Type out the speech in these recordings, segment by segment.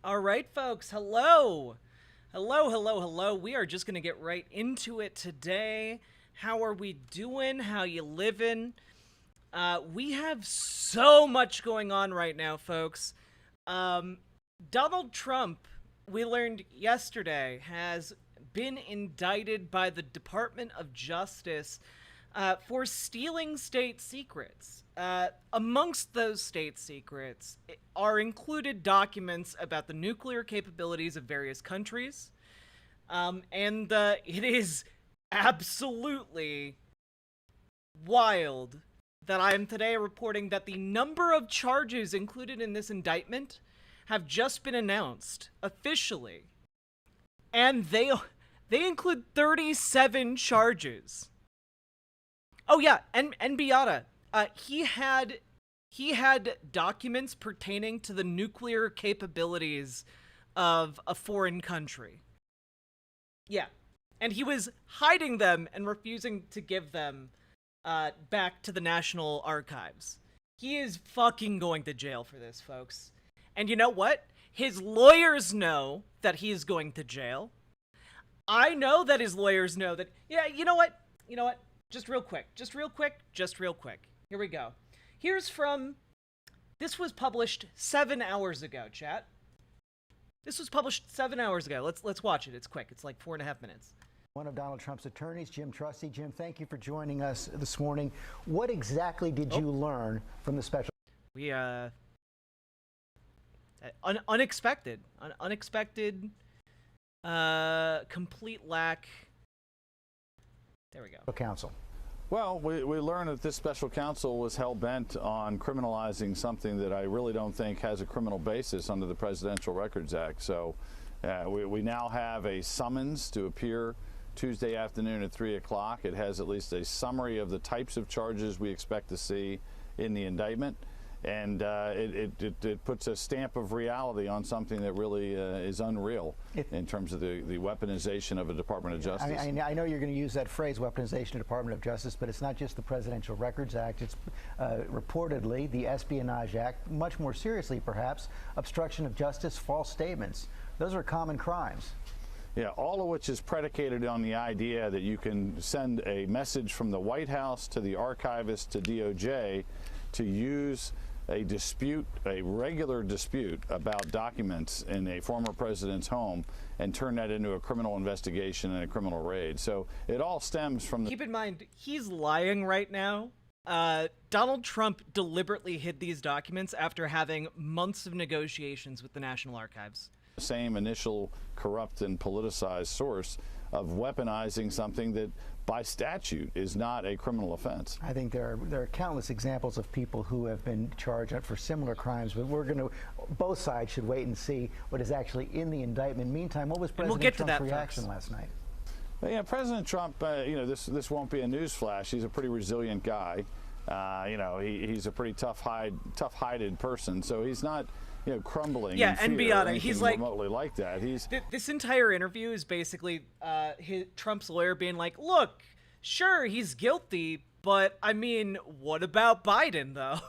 All right, folks. Hello. Hello. We are just going to get right into it today. How are we doing? How you living? We have so much going on right now, folks. Um, Donald Trump, we learned yesterday, has been indicted by the Department of Justice for stealing state secrets. Amongst those state secrets are included documents about the nuclear capabilities of various countries. And it is absolutely wild that I am today reporting that the number of charges included in this indictment have just been announced officially. And they include 37 charges. Oh yeah, and Beata, he had documents pertaining to the nuclear capabilities of a foreign country. Yeah, and he was hiding them and refusing to give them back to the National Archives. He is fucking going to jail for this, folks. And you know what? His lawyers know that he is going to jail. I know that his lawyers know that. Yeah, you know what? Just real quick. Here we go. Here's from... This was published 7 hours ago, chat. This was published 7 hours ago. Let's watch it. It's quick. It's like 4.5 minutes. One of Donald Trump's attorneys, Jim Trusty. Jim, thank you for joining us this morning. What exactly did you learn from the special? We, unexpected, complete lack. There we go. Counsel. Well, we learned that this special counsel was hell-bent on criminalizing something that I really don't think has a criminal basis under the Presidential Records Act. So we now have a summons to appear Tuesday afternoon at 3 o'clock. It has at least a summary of the types of charges we expect to see in the indictment. And it puts a stamp of reality on something that really is unreal in terms of the weaponization of a Department of Justice. I know you're going to use that phrase, weaponization of Department of Justice, but it's not just the Presidential Records Act. It's reportedly the Espionage Act, much more seriously perhaps, obstruction of justice, false statements. Those are common crimes. Yeah, all of which is predicated on the idea that you can send a message from the White House to the archivist to DOJ to use a dispute, a regular dispute about documents in a former president's home and turn that into a criminal investigation and a criminal raid. So it all stems from the... Keep in mind, he's lying right now. Donald Trump deliberately hid these documents after having months of negotiations with the National Archives. Same initial corrupt and politicized source of weaponizing something that by statute is not a criminal offense. I think there are countless examples of people who have been charged for similar crimes, but both sides should wait and see what is actually in the indictment. Meantime, what was President Trump's reaction last night? Yeah, President Trump, this won't be a news flash. He's a pretty resilient guy. He's a pretty tough-hided person, so he's not crumbling. Yeah, and Beata, he's like remotely like that. This entire interview is basically Trump's lawyer being like, "Look, sure, he's guilty, but I mean, what about Biden, though?"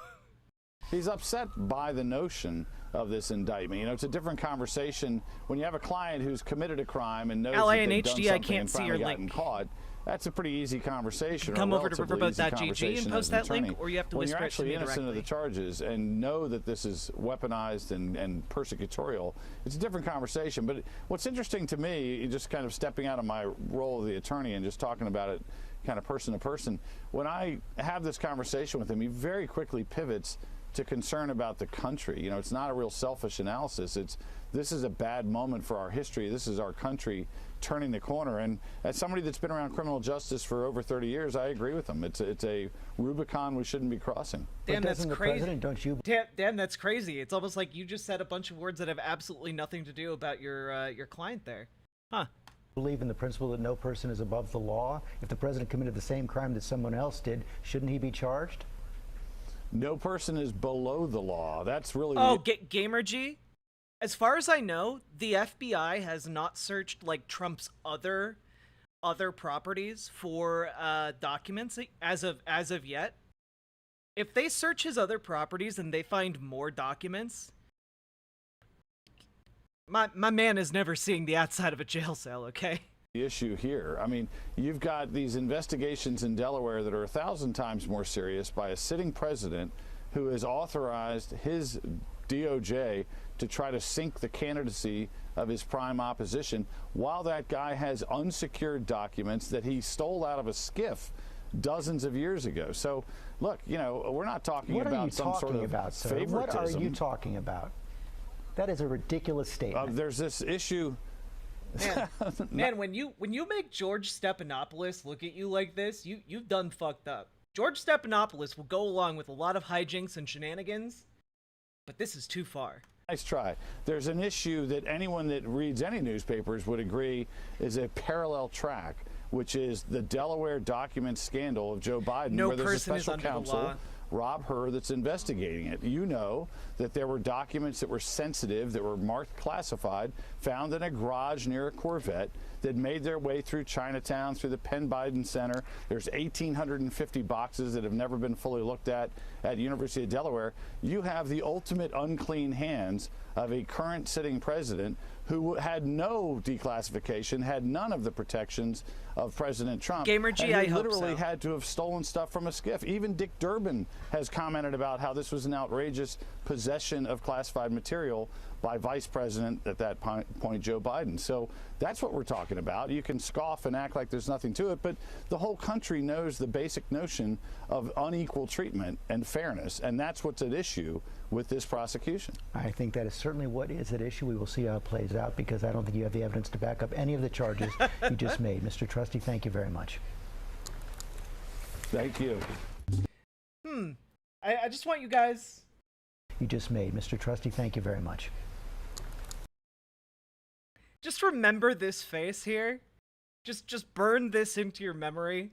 He's upset by the notion of this indictment. It's a different conversation when you have a client who's committed a crime and knows that they've done something and finally gotten caught. That's a pretty easy conversation. Come over to riverboat.gg and post that link, or you have to when whisper you're it to me actually innocent directly. of the charges and know that this is weaponized and persecutorial, it's a different conversation. But what's interesting to me, just kind of stepping out of my role of the attorney and just talking about it kind of person to person, when I have this conversation with him, he very quickly pivots to concern about the country. It's not a real selfish analysis. This is a bad moment for our history. This is our country turning the corner. And as somebody that's been around criminal justice for over 30 years, I agree with him. It's a Rubicon we shouldn't be crossing. Damn, that's crazy. Don't you? Damn, that's crazy. It's almost like you just said a bunch of words that have absolutely nothing to do about your client there. Huh. Believe in the principle that no person is above the law. If the president committed the same crime that someone else did, shouldn't he be charged? No person is below the law. That's really... Oh, Gamer G? As far as I know, the FBI has not searched, like, Trump's other properties for documents as of yet. If they search his other properties and they find more documents, my man is never seeing the outside of a jail cell, okay? The issue here. I mean, you've got these investigations in Delaware that are 1,000 times more serious by a sitting president who has authorized his DOJ to try to sink the candidacy of his prime opposition, while that guy has unsecured documents that he stole out of a skiff dozens of years ago. So, look, you know, we're not talking about some sort of favoritism. What are you talking about? That is a ridiculous statement. There's this issue. Man, when you make George Stephanopoulos look at you like this, you've done fucked up. George Stephanopoulos will go along with a lot of hijinks and shenanigans, but this is too far. Nice try. There's an issue that anyone that reads any newspapers would agree is a parallel track, which is the Delaware document scandal of Joe Biden, No where there's a person is special under the counsel, law. Rob Hur, that's investigating it. You know that there were documents that were sensitive, that were marked classified, found in a garage near a Corvette that made their way through Chinatown, through the Penn Biden Center. There's 1,850 boxes that have never been fully looked at University of Delaware. You have the ultimate unclean hands of a current sitting president who had no declassification, had none of the protections of President Trump. Gamer G, and I he hope literally so. had to have stolen stuff from a skiff. Even Dick Durbin has commented about how this was an outrageous possession of classified material by Vice President at that point, Joe Biden. So that's what we're talking about. You can scoff and act like there's nothing to it, but the whole country knows the basic notion of unequal treatment and fairness, and that's what's at issue with this prosecution. I think that is certainly what is at issue. We will see how it plays out, because I don't think you have the evidence to back up any of the charges you just made. Mr. Trusty, thank you very much. Thank you. I just want you guys... You just made. Mr. Trusty, thank you very much. Just remember this face here. Just burn this into your memory,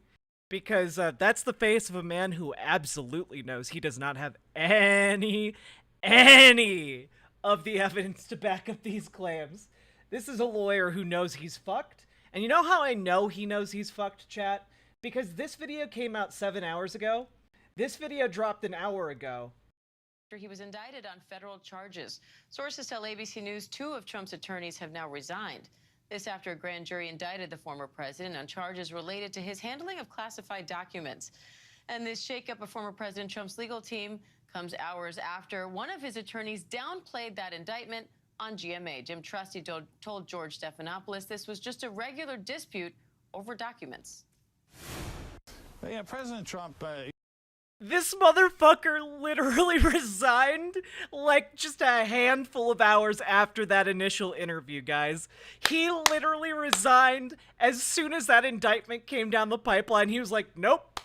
because that's the face of a man who absolutely knows he does not have any of the evidence to back up these claims. This is a lawyer who knows he's fucked. And you know how I know he knows he's fucked, chat? Because this video came out 7 hours ago. This video dropped an hour ago. He was indicted on federal charges. Sources tell ABC News 2 of Trump's attorneys have now resigned. This after a grand jury indicted the former president on charges related to his handling of classified documents. And this shakeup of former President Trump's legal team comes hours after one of his attorneys downplayed that indictment on GMA. Jim Trusty told George Stephanopoulos this was just a regular dispute over documents. Yeah, President Trump... This motherfucker literally resigned like just a handful of hours after that initial interview, guys. He literally resigned as soon as that indictment came down the pipeline. He was like, nope,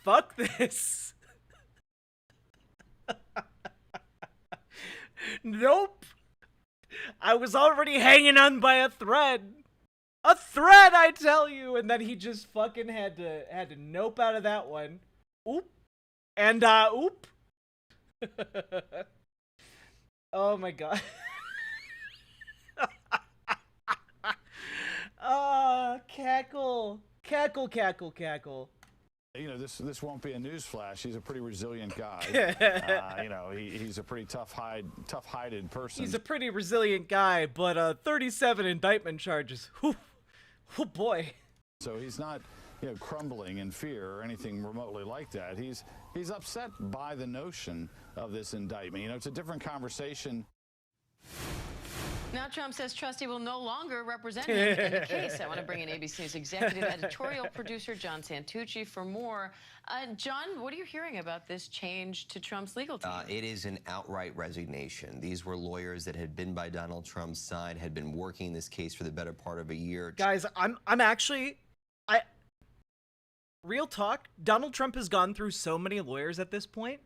fuck this. Nope. I was already hanging on by a thread. A thread, I tell you. And then he just fucking had to nope out of that one. Oop. And, oop. Oh my god. Cackle. Cackle, cackle, cackle. You know, this won't be a newsflash. He's a pretty resilient guy. You know, he's a pretty tough-hided person. He's a pretty resilient guy, but 37 indictment charges. Whew. Oh boy. So he's not, you know, crumbling in fear or anything remotely like that. He's upset by the notion of this indictment. You know, it's a different conversation. Now Trump says Trusty will no longer represent him in the case. I want to bring in ABC News executive editorial producer John Santucci for more. John, what are you hearing about this change to Trump's legal team? It is an outright resignation. These were lawyers that had been by Donald Trump's side, had been working this case for the better part of a year. Guys, I'm actually... Real talk, Donald Trump has gone through so many lawyers at this point.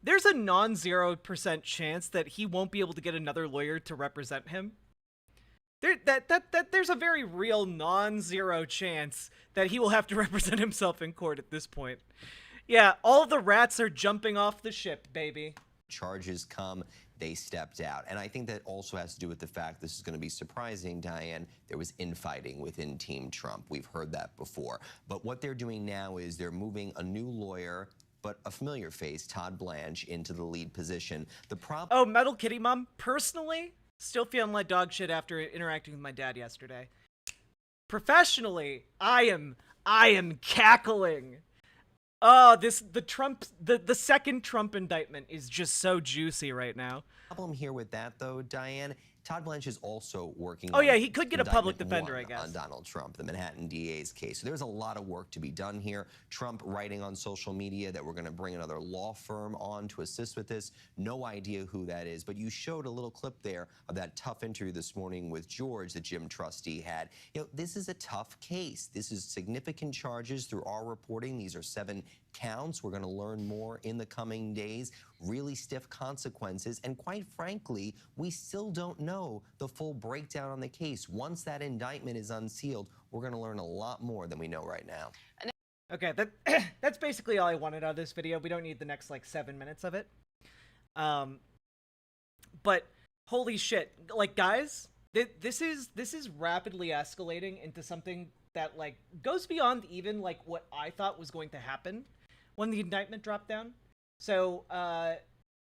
There's a non-0% chance that he won't be able to get another lawyer to represent him. There's a very real non-zero chance that he will have to represent himself in court at this point. Yeah, all the rats are jumping off the ship, baby. Charges come, they stepped out. And I think that also has to do with the fact, this is going to be surprising, Diane, there was infighting within Team Trump. We've heard that before. But what they're doing now is they're moving a new lawyer, but a familiar face, Todd Blanche, into the lead position. The problem... Oh, Metal Kitty Mom, personally, Still feeling like dog shit after interacting with my dad yesterday. Professionally, I am cackling. Oh, the second Trump indictment is just so juicy right now. Problem here with that, though, Diane, Todd Blanche is also working Oh on yeah, he could get a public Indictment defender, I 1 guess. on Donald Trump, the Manhattan DA's case. So there's a lot of work to be done here. Trump writing on social media that we're going to bring another law firm on to assist with this. No idea who that is, but you showed a little clip there of that tough interview this morning with George that Jim Trustee had. You know, this is a tough case. This is significant charges through our reporting. These are 7 counts. We're going to learn more in the coming days. Really stiff consequences. And quite frankly, we still don't know the full breakdown on the case. Once that indictment is unsealed, we're going to learn a lot more than we know right now. Okay, that's basically all I wanted out of this video. We don't need the next, like, 7 minutes of it. But holy shit. Like, guys, this is rapidly escalating into something that, like, goes beyond even, like, what I thought was going to happen when the indictment dropped down. So,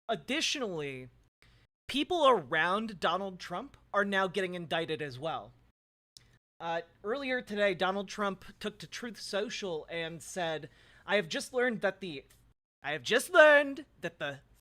additionally, people around Donald Trump are now getting indicted as well. Earlier today, Donald Trump took to Truth Social and said, I have just learned that the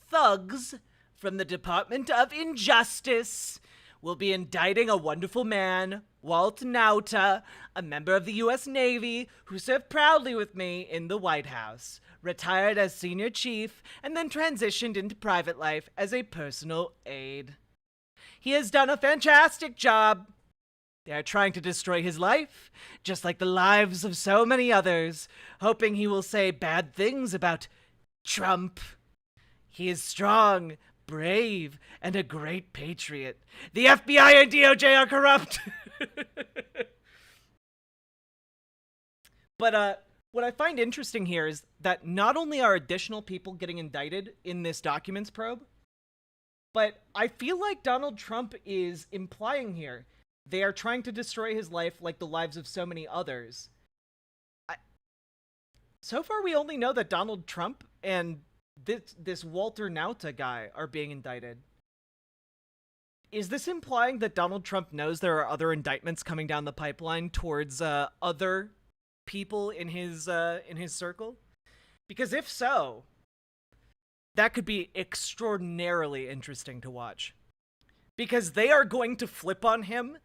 thugs from the Department of Injustice will be indicting a wonderful man, Walt Nauta, a member of the U.S. Navy who served proudly with me in the White House, retired as senior chief, and then transitioned into private life as a personal aide. He has done a fantastic job. They are trying to destroy his life, just like the lives of so many others, hoping he will say bad things about Trump. He is strong, brave, and a great patriot. The FBI and DOJ are corrupt. But what I find interesting here is that not only are additional people getting indicted in this documents probe, but I feel like Donald Trump is implying here they are trying to destroy his life like the lives of so many others. So far, we only know that Donald Trump and this Walter Nauta guy are being indicted. Is this implying that Donald Trump knows there are other indictments coming down the pipeline towards other people in his circle? Because if so, that could be extraordinarily interesting to watch. Because they are going to flip on him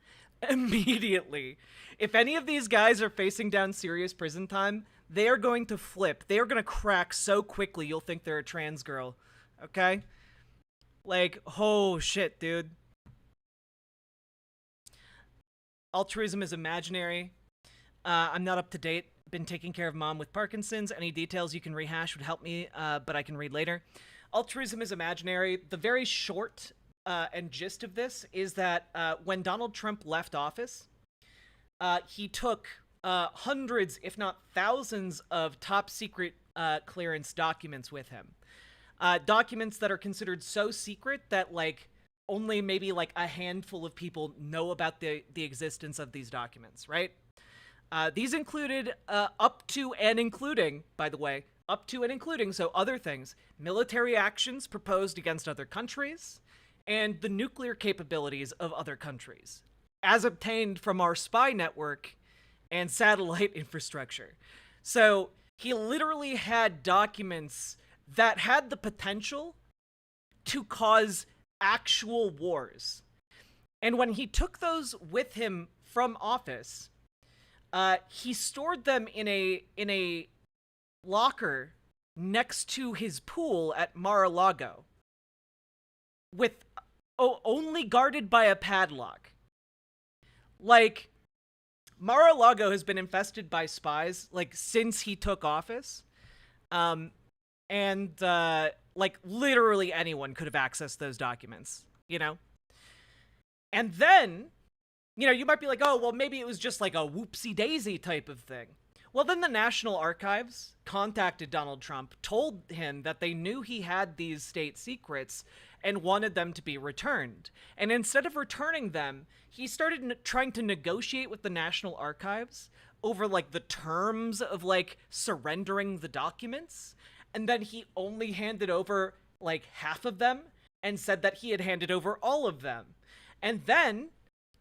immediately. If any of these guys are facing down serious prison time, they are going to flip. They are going to crack so quickly you'll think they're a trans girl. Okay? Like, oh shit, dude. Altruism is imaginary. I'm not up to date. Been taking care of mom with Parkinson's. Any details you can rehash would help me, but I can read later. Altruism is imaginary. The very short and gist of this is that when Donald Trump left office, he took hundreds, if not thousands, of top secret clearance documents with him. Documents that are considered so secret that, like, only maybe like a handful of people know about the existence of these documents, right? These included up to and including, by the way, up to and including, so other things, military actions proposed against other countries, and the nuclear capabilities of other countries, as obtained from our spy network and satellite infrastructure. So he literally had documents that had the potential to cause actual wars. And when he took those with him from office, he stored them in a locker next to his pool at Mar-a-Lago, with only guarded by a padlock. Like, Mar-a-Lago has been infested by spies, like, since he took office. Like, literally anyone could have accessed those documents, you know? And then, you know, you might be like, oh, well, maybe it was just like a whoopsie-daisy type of thing. Well, then the National Archives contacted Donald Trump, told him that they knew he had these state secrets and wanted them to be returned. And instead of returning them, he started trying to negotiate with the National Archives over, like, the terms of, like, surrendering the documents. And then he only handed over, like, half of them and said that he had handed over all of them. And then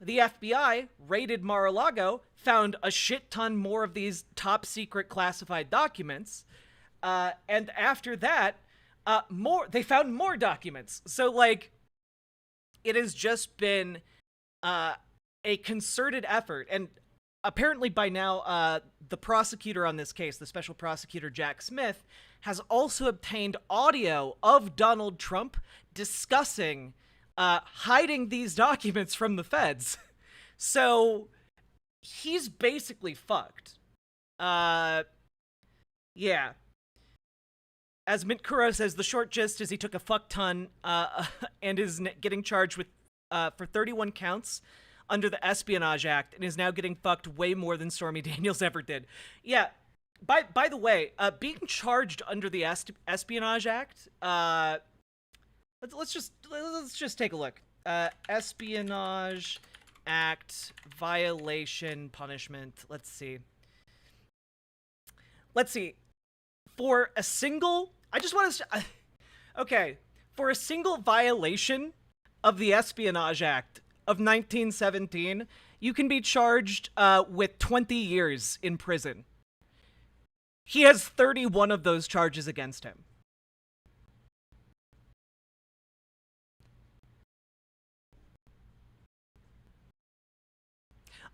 the FBI raided Mar-a-Lago, found a shit ton more of these top secret classified documents, and after that, they found more documents. So, like, it has just been a concerted effort, and apparently by now, the prosecutor on this case, the special prosecutor Jack Smith, has also obtained audio of Donald Trump discussing hiding these documents from the feds. So he's basically fucked. Yeah. As Mint Kuro says, the short gist is he took a fuck ton and is getting charged with for 31 counts under the Espionage Act and is now getting fucked way more than Stormy Daniels ever did. Yeah. By the way, being charged under the Espionage Act, let's just take a look. Espionage Act violation punishment. Let's see. For a single, for a single violation of the Espionage Act of 1917, you can be charged with 20 years in prison. He has 31 of those charges against him.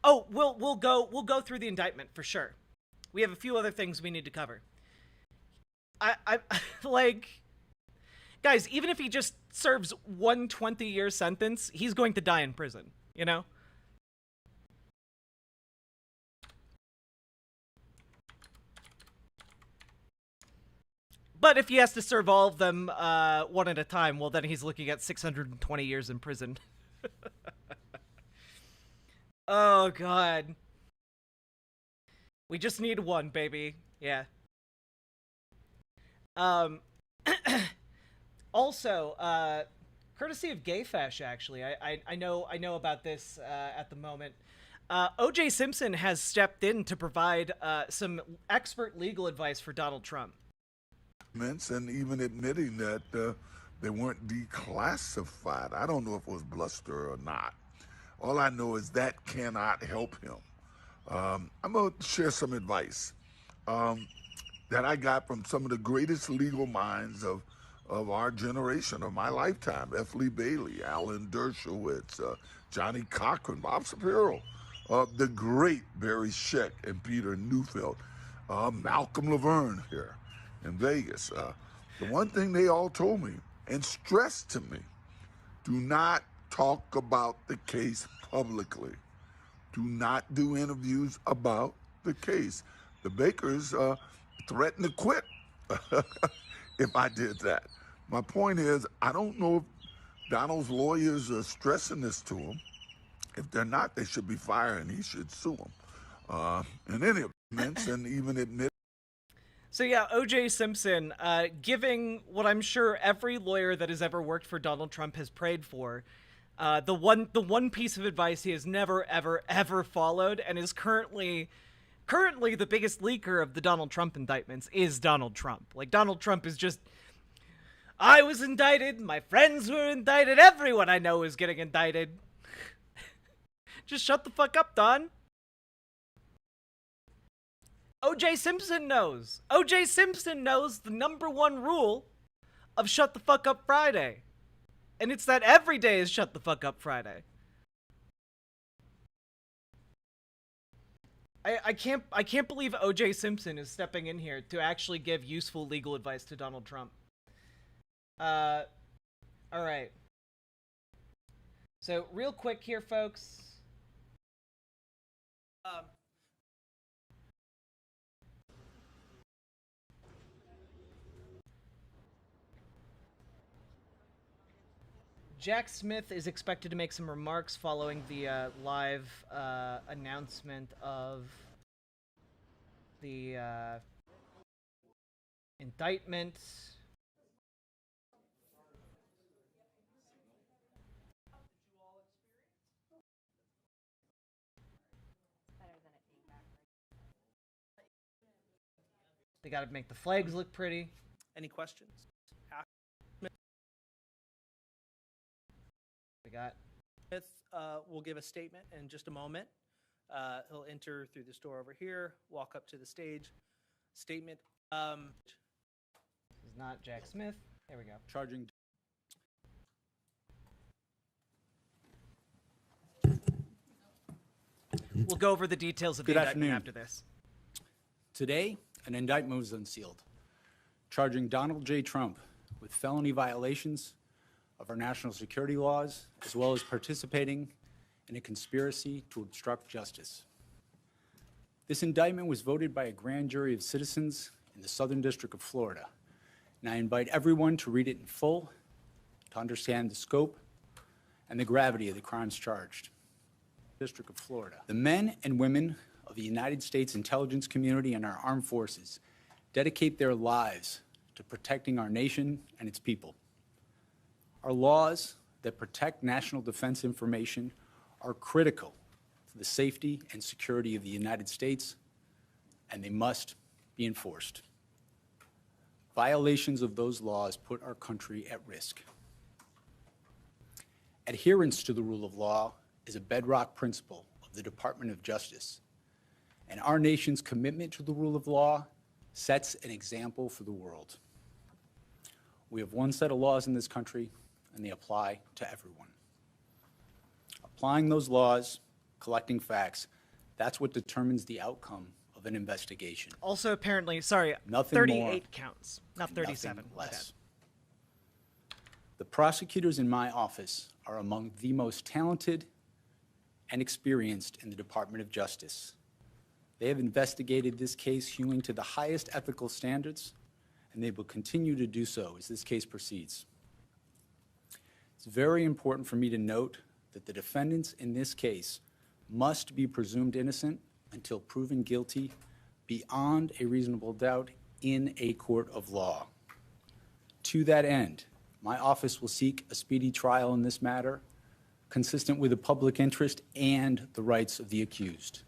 Oh, we'll go through the indictment for sure. We have a few other things we need to cover. I like, guys, even if he just serves one 20-year sentence, he's going to die in prison, you know? But if he has to serve all of them one at a time, well, then he's looking at 620 years in prison. Oh, God. We just need one, baby. Yeah. Also, courtesy of Gayfesh, actually, I know about this at the moment. O.J. Simpson has stepped in to provide some expert legal advice for Donald Trump. And even admitting that they weren't declassified. I don't know if it was bluster or not. All I know is that cannot help him. I'm going to share some advice that I got from some of the greatest legal minds of our generation, of my lifetime. F. Lee Bailey, Alan Dershowitz, Johnny Cochran, Bob Shapiro, the great Barry Scheck and Peter Neufeld, Malcolm Laverne here in Vegas. The one thing they all told me and stressed to me, do not talk about the case publicly. Do not do interviews about the case. The Bakers threatened to quit if I did that. My point is, I don't know if Donald's lawyers are stressing this to him. If they're not, they should be fired and he should sue them. In any event, and even admit. So yeah, O.J. Simpson, giving what I'm sure every lawyer that has ever worked for Donald Trump has prayed for, the one piece of advice he has never ever followed, and is currently the biggest leaker of the Donald Trump indictments is Donald Trump. Like, Donald Trump is just, I was indicted, my friends were indicted, everyone I know is getting indicted. Just shut the fuck up, Don. O.J. Simpson knows. O.J. Simpson knows the #1 rule of Shut the Fuck Up Friday. And it's that every day is Shut the Fuck Up Friday. I can't believe O.J. Simpson is stepping in here to actually give useful legal advice to Donald Trump. All right. So real quick here, folks. Jack Smith is expected to make some remarks following the live announcement of the indictment. They gotta make the flags look pretty. Any questions? We got Smith will give a statement in just a moment. He'll enter through this door over here, walk up to the stage. Statement. This is not Jack Smith. There we go. Charging. We'll go over the details of the Good indictment afternoon. after this. Today, an indictment was unsealed, charging Donald J. Trump with felony violations of our national security laws, as well as participating in a conspiracy to obstruct justice. This indictment was voted by a grand jury of citizens in the Southern District of Florida, and I invite everyone to read it in full to understand the scope and the gravity of the crimes charged. District of Florida. The men and women of the United States intelligence community and our armed forces dedicate their lives to protecting our nation and its people. Our laws that protect national defense information are critical to the safety and security of the United States, and they must be enforced. Violations of those laws put our country at risk. Adherence to the rule of law is a bedrock principle of the Department of Justice, and our nation's commitment to the rule of law sets an example for the world. We have one set of laws in this country, and they apply to everyone. Applying those laws, collecting facts, that's what determines the outcome of an investigation. Also, apparently, sorry, Nothing 38 more, counts, not 37. Nothing less. The prosecutors in my office are among the most talented and experienced in the Department of Justice. They have investigated this case hewing to the highest ethical standards, and they will continue to do so as this case proceeds. It's very important for me to note that the defendants in this case must be presumed innocent until proven guilty beyond a reasonable doubt in a court of law. To that end, my office will seek a speedy trial in this matter, consistent with the public interest and the rights of the accused.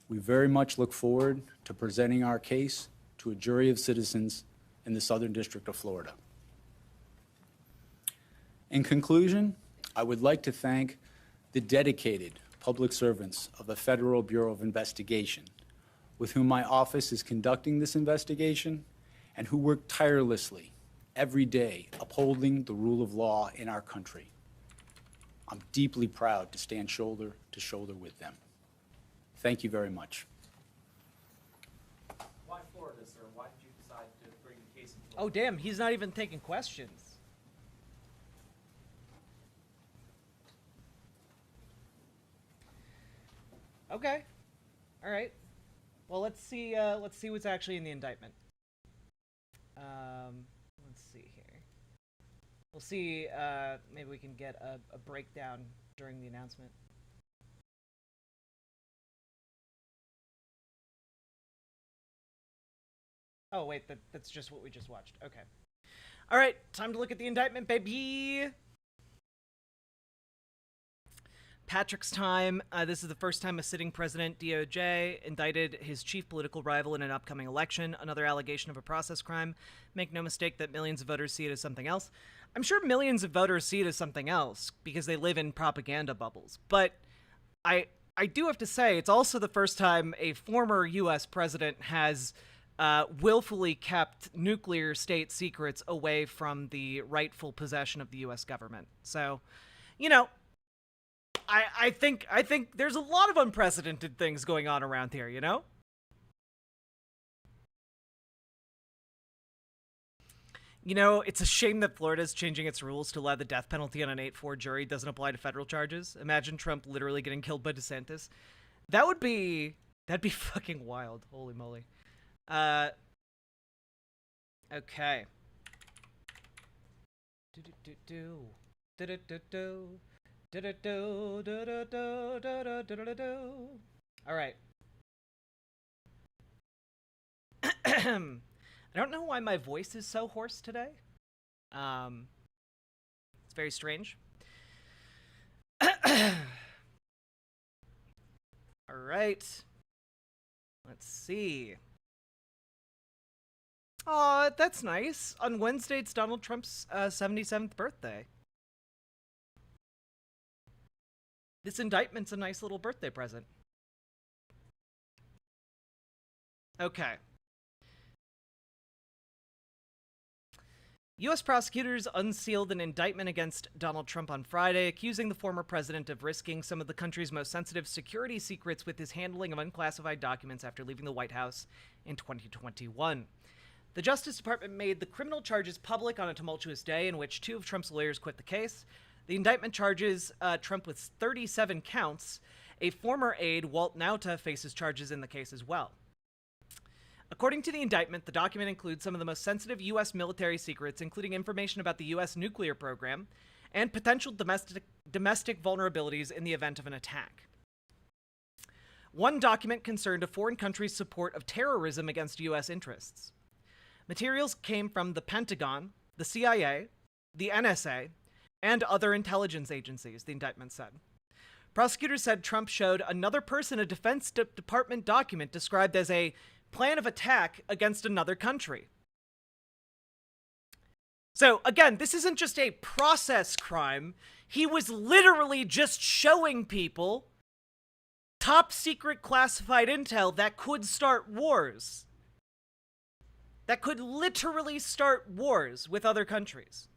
We very much look forward to presenting our case to a jury of citizens in the Southern District of Florida. In conclusion, I would like to thank the dedicated public servants of the Federal Bureau of Investigation, with whom my office is conducting this investigation and who work tirelessly every day upholding the rule of law in our country. I'm deeply proud to stand shoulder to shoulder with them. Thank you very much. Why Florida, sir? Why did you decide to bring the case in Florida? Oh, damn, he's not even taking questions. Okay. All right. Well, let's see what's actually in the indictment. Let's see here. We'll see, maybe we can get a breakdown during the announcement. Oh, wait, that's just what we just watched. Okay. All right, time to look at the indictment, baby! Patrick's time. This is the first time a sitting president, DOJ, indicted his chief political rival in an upcoming election. Another allegation of a process crime. Make no mistake that millions of voters see it as something else. I'm sure millions of voters see it as something else because they live in propaganda bubbles. But I do have to say, it's also the first time a former U.S. president has willfully kept nuclear state secrets away from the rightful possession of the U.S. government. So, you know, I think there's a lot of unprecedented things going on around here, you know? You know, it's a shame that Florida's changing its rules to allow the death penalty on an 8-4 jury doesn't apply to federal charges. Imagine Trump literally getting killed by DeSantis. That'd be fucking wild. Holy moly. Okay. All right. I don't know why my voice is so hoarse today. It's very strange. All right. Let's see. Aw, that's nice. On Wednesday, it's Donald Trump's 77th birthday. This indictment's a nice little birthday present. Okay. U.S. prosecutors unsealed an indictment against Donald Trump on Friday, accusing the former president of risking some of the country's most sensitive security secrets with his handling of unclassified documents after leaving the White House in 2021. The Justice Department made the criminal charges public on a tumultuous day in which 2 of Trump's lawyers quit the case. The indictment charges Trump with 37 counts. A former aide, Walt Nauta, faces charges in the case as well. According to the indictment, the document includes some of the most sensitive U.S. military secrets, including information about the U.S. nuclear program and potential domestic vulnerabilities in the event of an attack. One document concerned a foreign country's support of terrorism against U.S. interests. Materials came from the Pentagon, the CIA, the NSA, and other intelligence agencies, the indictment said. Prosecutors said Trump showed another person a Defense Department document described as a plan of attack against another country. So, again, this isn't just a process crime. He was literally just showing people top secret classified intel that could start wars. That could literally start wars with other countries.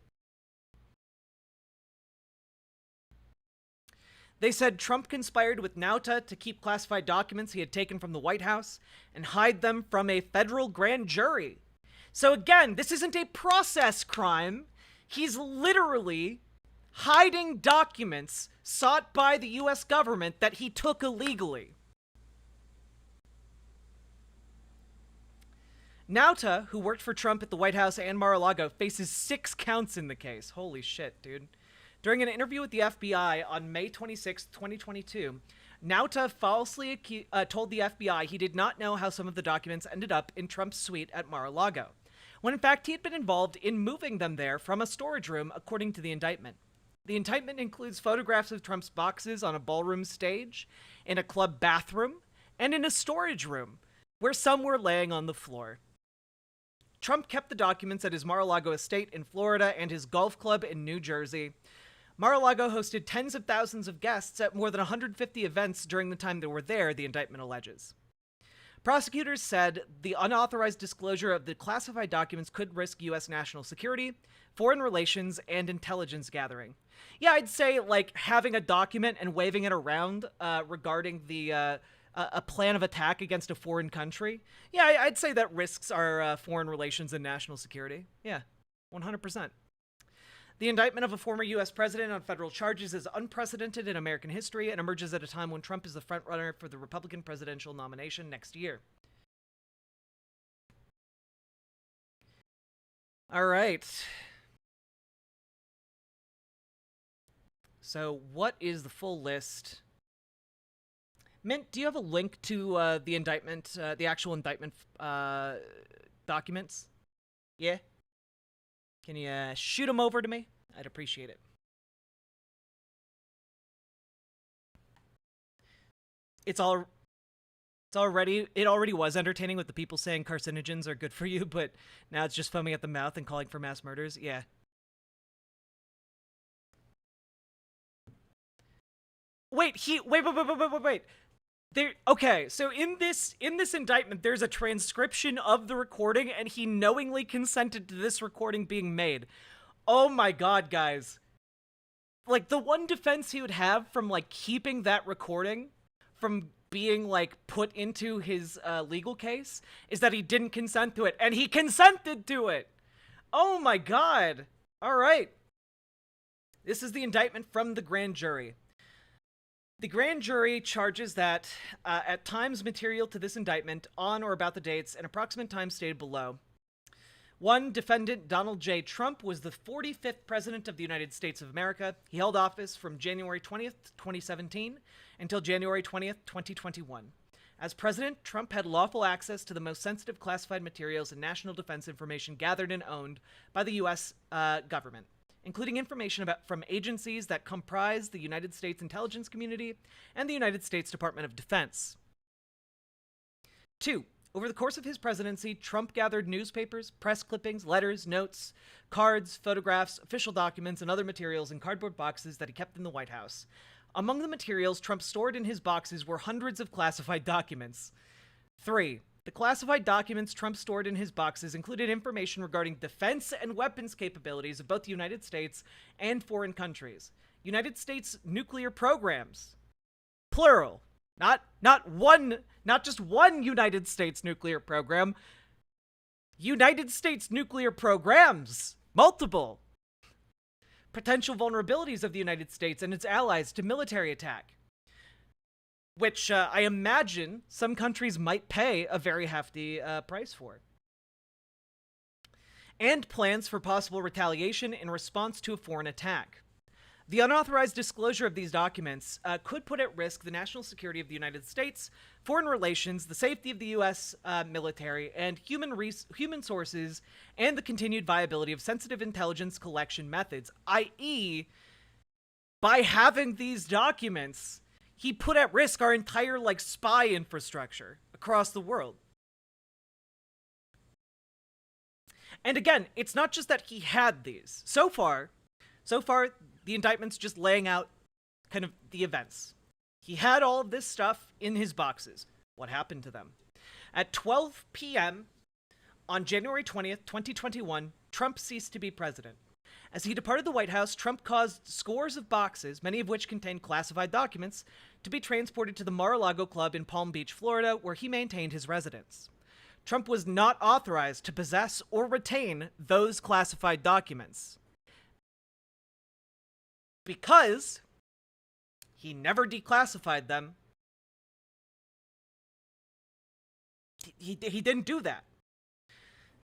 They said Trump conspired with Nauta to keep classified documents he had taken from the White House and hide them from a federal grand jury. So again, this isn't a process crime. He's literally hiding documents sought by the U.S. government that he took illegally. Nauta, who worked for Trump at the White House and Mar-a-Lago, faces 6 counts in the case. Holy shit, dude. During an interview with the FBI on May 26, 2022, Nauta falsely told the FBI he did not know how some of the documents ended up in Trump's suite at Mar-a-Lago, when in fact he had been involved in moving them there from a storage room, according to the indictment. The indictment includes photographs of Trump's boxes on a ballroom stage, in a club bathroom, and in a storage room, where some were laying on the floor. Trump kept the documents at his Mar-a-Lago estate in Florida and his golf club in New Jersey. Mar-a-Lago hosted tens of thousands of guests at more than 150 events during the time they were there, the indictment alleges. Prosecutors said the unauthorized disclosure of the classified documents could risk U.S. national security, foreign relations, and intelligence gathering. Yeah, I'd say, like, having a document and waving it around regarding the a plan of attack against a foreign country. Yeah, I'd say that risks our foreign relations and national security. Yeah, 100%. The indictment of a former U.S. president on federal charges is unprecedented in American history and emerges at a time when Trump is the frontrunner for the Republican presidential nomination next year. All right. So what is the full list? Mint, do you have a link to the indictment, the actual indictment documents? Yeah? Can you shoot them over to me? I'd appreciate it. It already was entertaining with the people saying carcinogens are good for you, but now it's just foaming at the mouth and calling for mass murders. Yeah. Wait. Okay, so in this indictment, there's a transcription of the recording, and he knowingly consented to this recording being made. Oh my god, guys. Like, the one defense he would have from, like, keeping that recording from being, like, put into his legal case is that he didn't consent to it, and he consented to it! Oh my god! Alright. This is the indictment from the grand jury. The grand jury charges that, at times material to this indictment, on or about the dates and approximate times stated below, one defendant, Donald J. Trump, was the 45th President of the United States of America. He held office from January 20th, 2017 until January 20th, 2021. As president, Trump had lawful access to the most sensitive classified materials and national defense information gathered and owned by the U.S. Government, including information from agencies that comprise the United States intelligence community and the United States Department of Defense. 2. Over the course of his presidency, Trump gathered newspapers, press clippings, letters, notes, cards, photographs, official documents, and other materials in cardboard boxes that he kept in the White House. Among the materials Trump stored in his boxes were hundreds of classified documents. 3. The classified documents Trump stored in his boxes included information regarding defense and weapons capabilities of both the United States and foreign countries. United States nuclear programs. Plural. Not just one United States nuclear program. United States nuclear programs. Multiple. Potential vulnerabilities of the United States and its allies to military attack, which I imagine some countries might pay a very hefty price for. And plans for possible retaliation in response to a foreign attack. The unauthorized disclosure of these documents could put at risk the national security of the United States, foreign relations, the safety of the U.S. Military, and human sources, and the continued viability of sensitive intelligence collection methods, i.e., by having these documents, he put at risk our entire, spy infrastructure across the world. And again, it's not just that he had these. So far, the indictment's just laying out kind of the events. He had all of this stuff in his boxes. What happened to them? At 12 p.m. on January 20th, 2021, Trump ceased to be president. As he departed the White House, Trump caused scores of boxes, many of which contained classified documents, to be transported to the Mar-a-Lago Club in Palm Beach, Florida, where he maintained his residence. Trump was not authorized to possess or retain those classified documents, because he never declassified them. He didn't do that.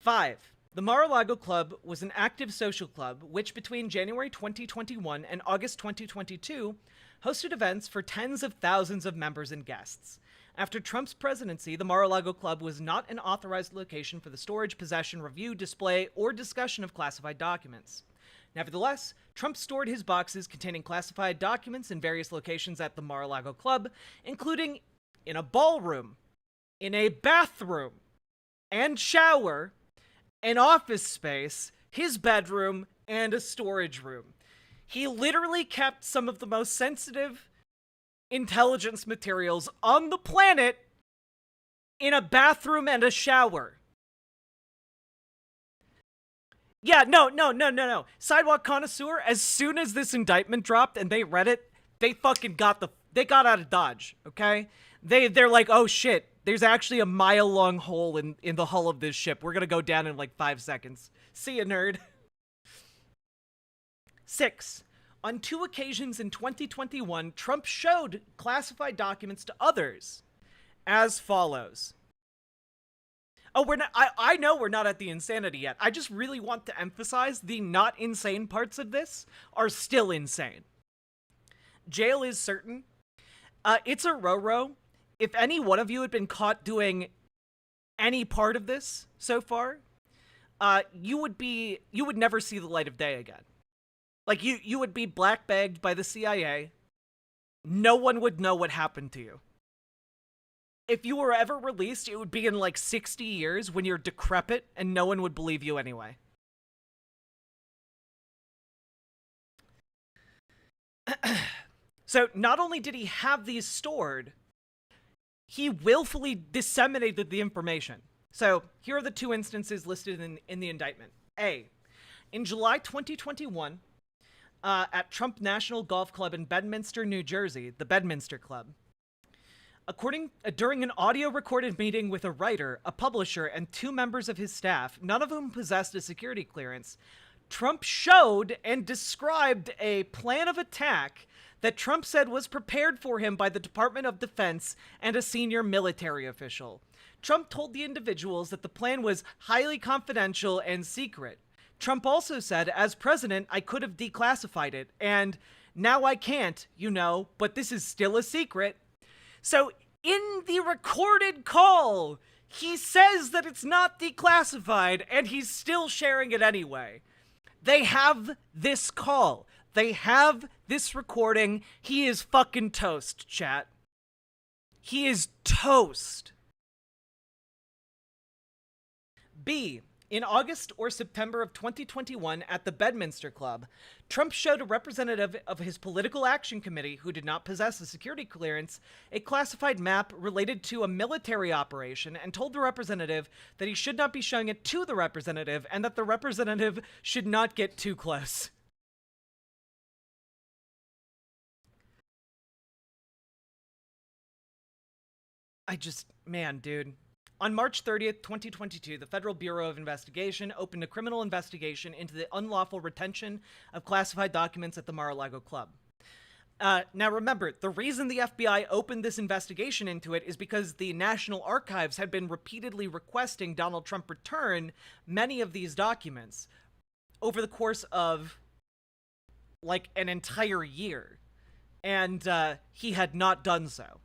5. The Mar-a-Lago Club was an active social club which between January 2021 and August 2022 hosted events for tens of thousands of members and guests. After Trump's presidency, the Mar-a-Lago Club was not an authorized location for the storage, possession, review, display, or discussion of classified documents. Nevertheless, Trump stored his boxes containing classified documents in various locations at the Mar-a-Lago Club, including in a ballroom, in a bathroom and shower, an office space, his bedroom, and a storage room. He literally kept some of the most sensitive intelligence materials on the planet in a bathroom and a shower. Yeah, no. Sidewalk Connoisseur, as soon as this indictment dropped and they read it, they fucking got out of Dodge, okay? They're like, oh shit, there's actually a mile-long hole in the hull of this ship. We're gonna go down in 5 seconds. See ya, nerd. 6. On 2 occasions in 2021, Trump showed classified documents to others as follows. Oh, we're not. I know we're not at the insanity yet. I just really want to emphasize the not insane parts of this are still insane. Jail is certain. It's a row. If any one of you had been caught doing any part of this so far, you would never see the light of day again. You would be black-bagged by the CIA. No one would know what happened to you. If you were ever released, it would be in 60 years when you're decrepit and no one would believe you anyway. So not only did he have these stored, he willfully disseminated the information. So here are the 2 instances listed in the indictment. A. In July 2021, at Trump National Golf Club in Bedminster, New Jersey, the Bedminster Club, during an audio-recorded meeting with a writer, a publisher, and 2 members of his staff, none of whom possessed a security clearance, Trump showed and described a plan of attack that Trump said was prepared for him by the Department of Defense and a senior military official. Trump told the individuals that the plan was highly confidential and secret. Trump also said, as president, I could have declassified it, and now I can't, but this is still a secret. So in the recorded call, he says that it's not declassified, and he's still sharing it anyway. They have this call. They have this recording. He is fucking toast, chat. He is toast. B. In August or September of 2021 at the Bedminster Club, Trump showed a representative of his political action committee who did not possess a security clearance a classified map related to a military operation and told the representative that he should not be showing it to the representative and that the representative should not get too close. Man, dude. On March 30th, 2022, the Federal Bureau of Investigation opened a criminal investigation into the unlawful retention of classified documents at the Mar-a-Lago Club. Now remember, the reason the FBI opened this investigation into it is because the National Archives had been repeatedly requesting Donald Trump return many of these documents over the course of, like, an entire year. And he had not done so.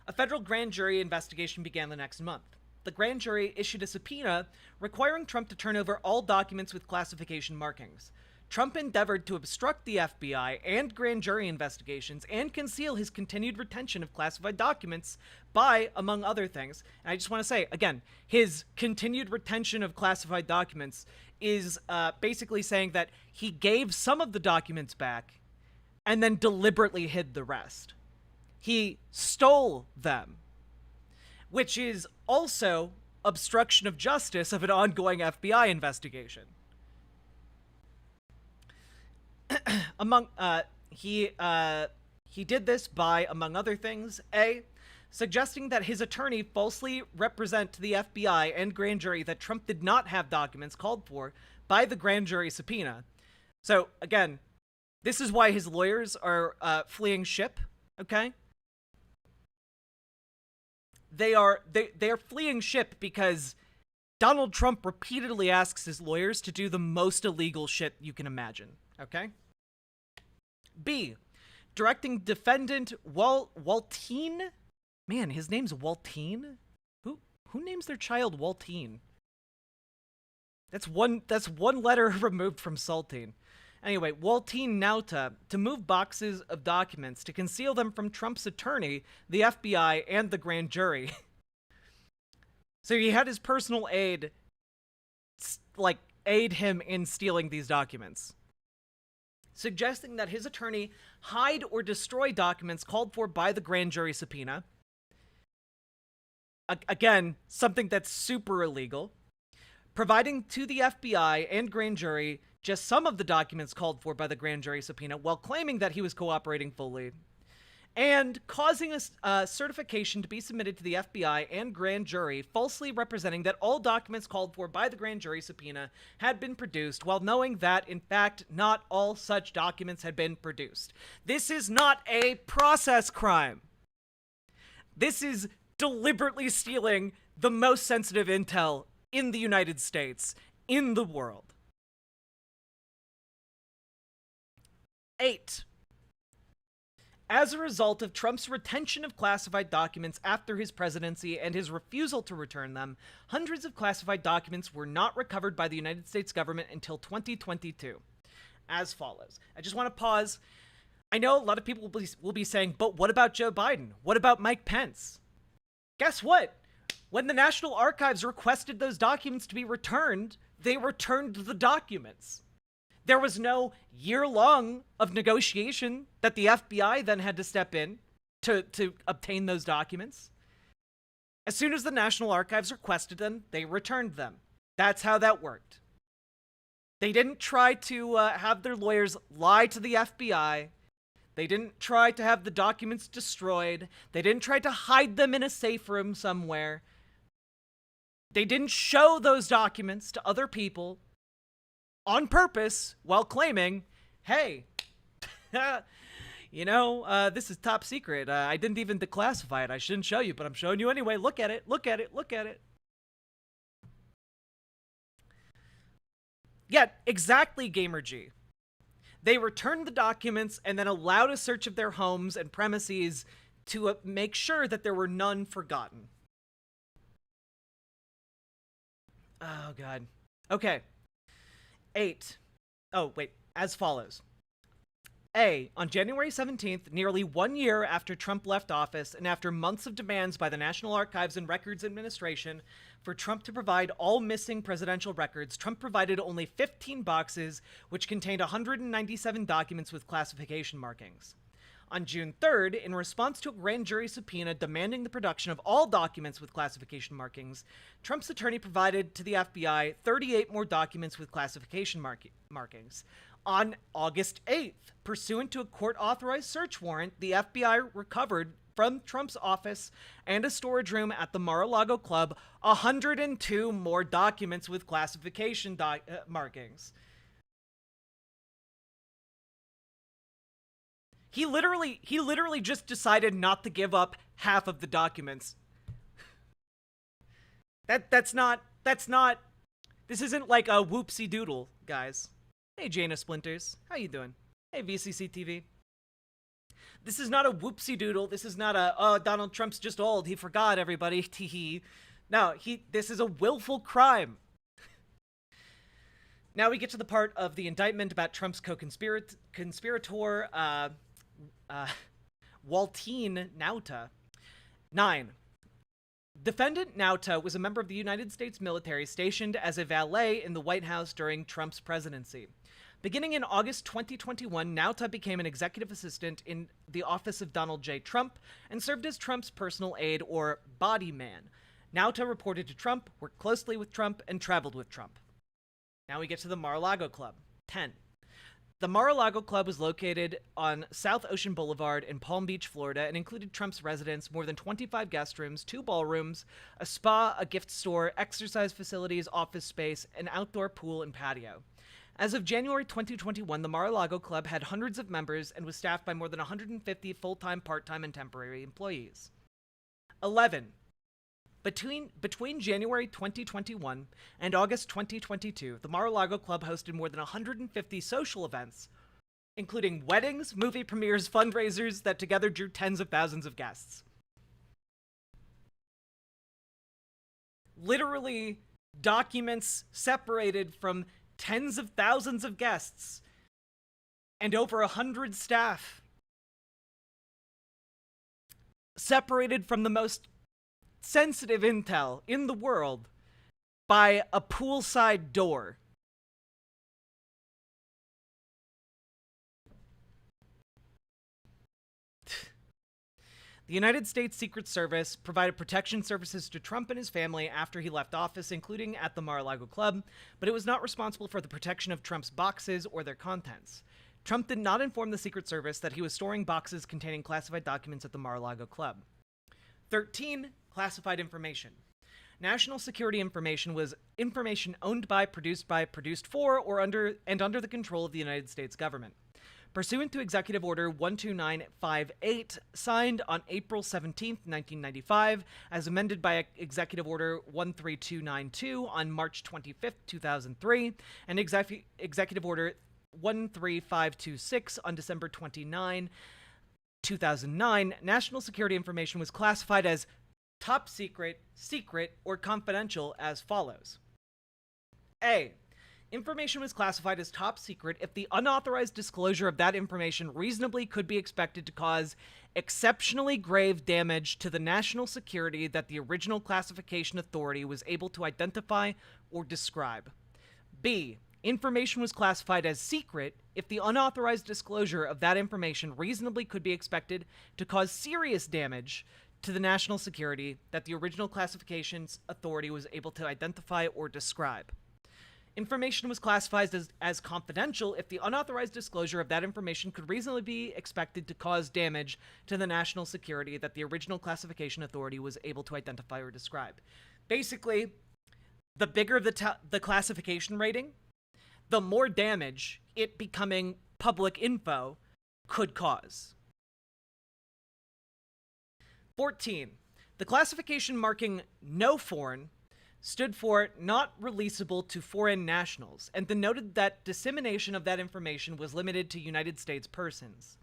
A federal grand jury investigation began the next month. The grand jury issued a subpoena requiring Trump to turn over all documents with classification markings. Trump endeavored to obstruct the FBI and grand jury investigations and conceal his continued retention of classified documents by, among other things, and I just want to say, again, his continued retention of classified documents is basically saying that he gave some of the documents back and then deliberately hid the rest. He stole them, which is also obstruction of justice of an ongoing FBI investigation. He did this by, among other things, A, suggesting that his attorney falsely represent to the FBI and grand jury that Trump did not have documents called for by the grand jury subpoena. So, again, this is why his lawyers are fleeing ship, okay? They are fleeing ship because Donald Trump repeatedly asks his lawyers to do the most illegal shit you can imagine, okay? B, directing defendant Waltine? Man, his name's Waltine? Who names their child Waltine? That's one letter removed from Saltine. Anyway, Waltine Nauta to move boxes of documents to conceal them from Trump's attorney, the FBI, and the grand jury. So he had his personal aide, aid him in stealing these documents. Suggesting that his attorney hide or destroy documents called for by the grand jury subpoena. Again, something that's super illegal. Providing to the FBI and grand jury just some of the documents called for by the grand jury subpoena while claiming that he was cooperating fully, and causing a certification to be submitted to the FBI and grand jury falsely representing that all documents called for by the grand jury subpoena had been produced while knowing that, in fact, not all such documents had been produced. This is not a process crime. This is deliberately stealing the most sensitive intel in the United States, in the world. 8. As a result of Trump's retention of classified documents after his presidency and his refusal to return them, hundreds of classified documents were not recovered by the United States government until 2022. As follows. I just want to pause. I know a lot of people will be saying, but what about Joe Biden? What about Mike Pence? Guess what? When the National Archives requested those documents to be returned, they returned the documents. There was no year-long of negotiation that the FBI then had to step in to obtain those documents. As soon as the National Archives requested them, they returned them. That's how that worked. They didn't try to have their lawyers lie to the FBI. They didn't try to have the documents destroyed. They didn't try to hide them in a safe room somewhere. They didn't show those documents to other people on purpose while claiming, hey, this is top secret. I didn't even declassify it. I shouldn't show you, but I'm showing you anyway. Look at it. Look at it. Look at it. Yeah, exactly, Gamer G. They returned the documents and then allowed a search of their homes and premises to make sure that there were none forgotten. Oh, God. Okay. 8. Oh, wait. As follows. A. On January 17th, nearly 1 year after Trump left office and after months of demands by the National Archives and Records Administration, For Trump to provide all missing presidential records, Trump provided only 15 boxes, which contained 197 documents with classification markings. On June 3rd, in response to a grand jury subpoena demanding the production of all documents with classification markings, Trump's attorney provided to the FBI 38 more documents with classification markings. On August 8th, pursuant to a court-authorized search warrant, the FBI recovered from Trump's office and a storage room at the Mar-a-Lago Club 102 more documents with classification markings. He literally just decided not to give up half of the documents. That's not, this isn't like a whoopsie doodle, guys. Hey, Jaina Splinters. How you doing? Hey, VCC TV. This is not a whoopsie doodle. This is not a, oh, Donald Trump's just old. He forgot everybody. Teehee. No, this is a willful crime. Now we get to the part of the indictment about Trump's co-conspirator, Waltine Nauta. 9. Defendant Nauta was a member of the United States military stationed as a valet in the White House during Trump's presidency. Beginning in August 2021, Nauta became an executive assistant in the office of Donald J. Trump and served as Trump's personal aide, or body man. Nauta reported to Trump, worked closely with Trump, and traveled with Trump. Now we get to the Mar-a-Lago Club. 10. The Mar-a-Lago Club was located on South Ocean Boulevard in Palm Beach, Florida, and included Trump's residence, more than 25 guest rooms, 2 ballrooms, a spa, a gift store, exercise facilities, office space, an outdoor pool, and patio. As of January 2021, the Mar-a-Lago Club had hundreds of members and was staffed by more than 150 full-time, part-time, and temporary employees. 11. Between January 2021 and August 2022, the Mar-a-Lago Club hosted more than 150 social events, including weddings, movie premieres, fundraisers that together drew tens of thousands of guests. Literally, documents separated from tens of thousands of guests and over 100 staff, separated from the most sensitive intel in the world by a poolside door. The United States Secret Service provided protection services to Trump and his family after he left office, including at the Mar-a-Lago Club, but it was not responsible for the protection of Trump's boxes or their contents. Trump did not inform the Secret Service that he was storing boxes containing classified documents at the Mar-a-Lago Club. 13. Classified information. National security information was information owned by, produced for, or under the control of the United States government. Pursuant to Executive Order 12958, signed on April 17, 1995, as amended by Executive Order 13292 on March 25, 2003, and Executive Order 13526 on December 29, 2009, national security information was classified as top secret, secret, or confidential as follows. A. Information was classified as top secret if the unauthorized disclosure of that information reasonably could be expected to cause exceptionally grave damage to the national security that the original classification authority was able to identify or describe. B. Information was classified as secret if the unauthorized disclosure of that information reasonably could be expected to cause serious damage to the national security that the original classifications authority was able to identify or describe. Information was classified as confidential if the unauthorized disclosure of that information could reasonably be expected to cause damage to the national security that the original classification authority was able to identify or describe. Basically, the bigger the classification rating, the more damage it becoming public info could cause. 14. The classification marking no foreign stood for not releasable to foreign nationals, and denoted that dissemination of that information was limited to United States persons.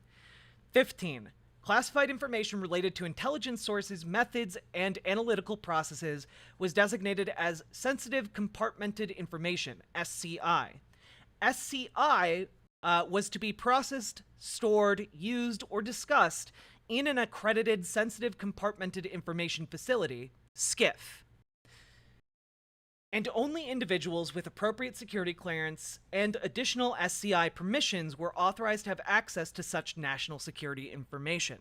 15. Classified information related to intelligence sources, methods, and analytical processes was designated as sensitive compartmented information, SCI. SCI was to be processed, stored, used, or discussed in an accredited sensitive compartmented information facility, SCIF. and only individuals with appropriate security clearance and additional SCI permissions were authorized to have access to such national security information.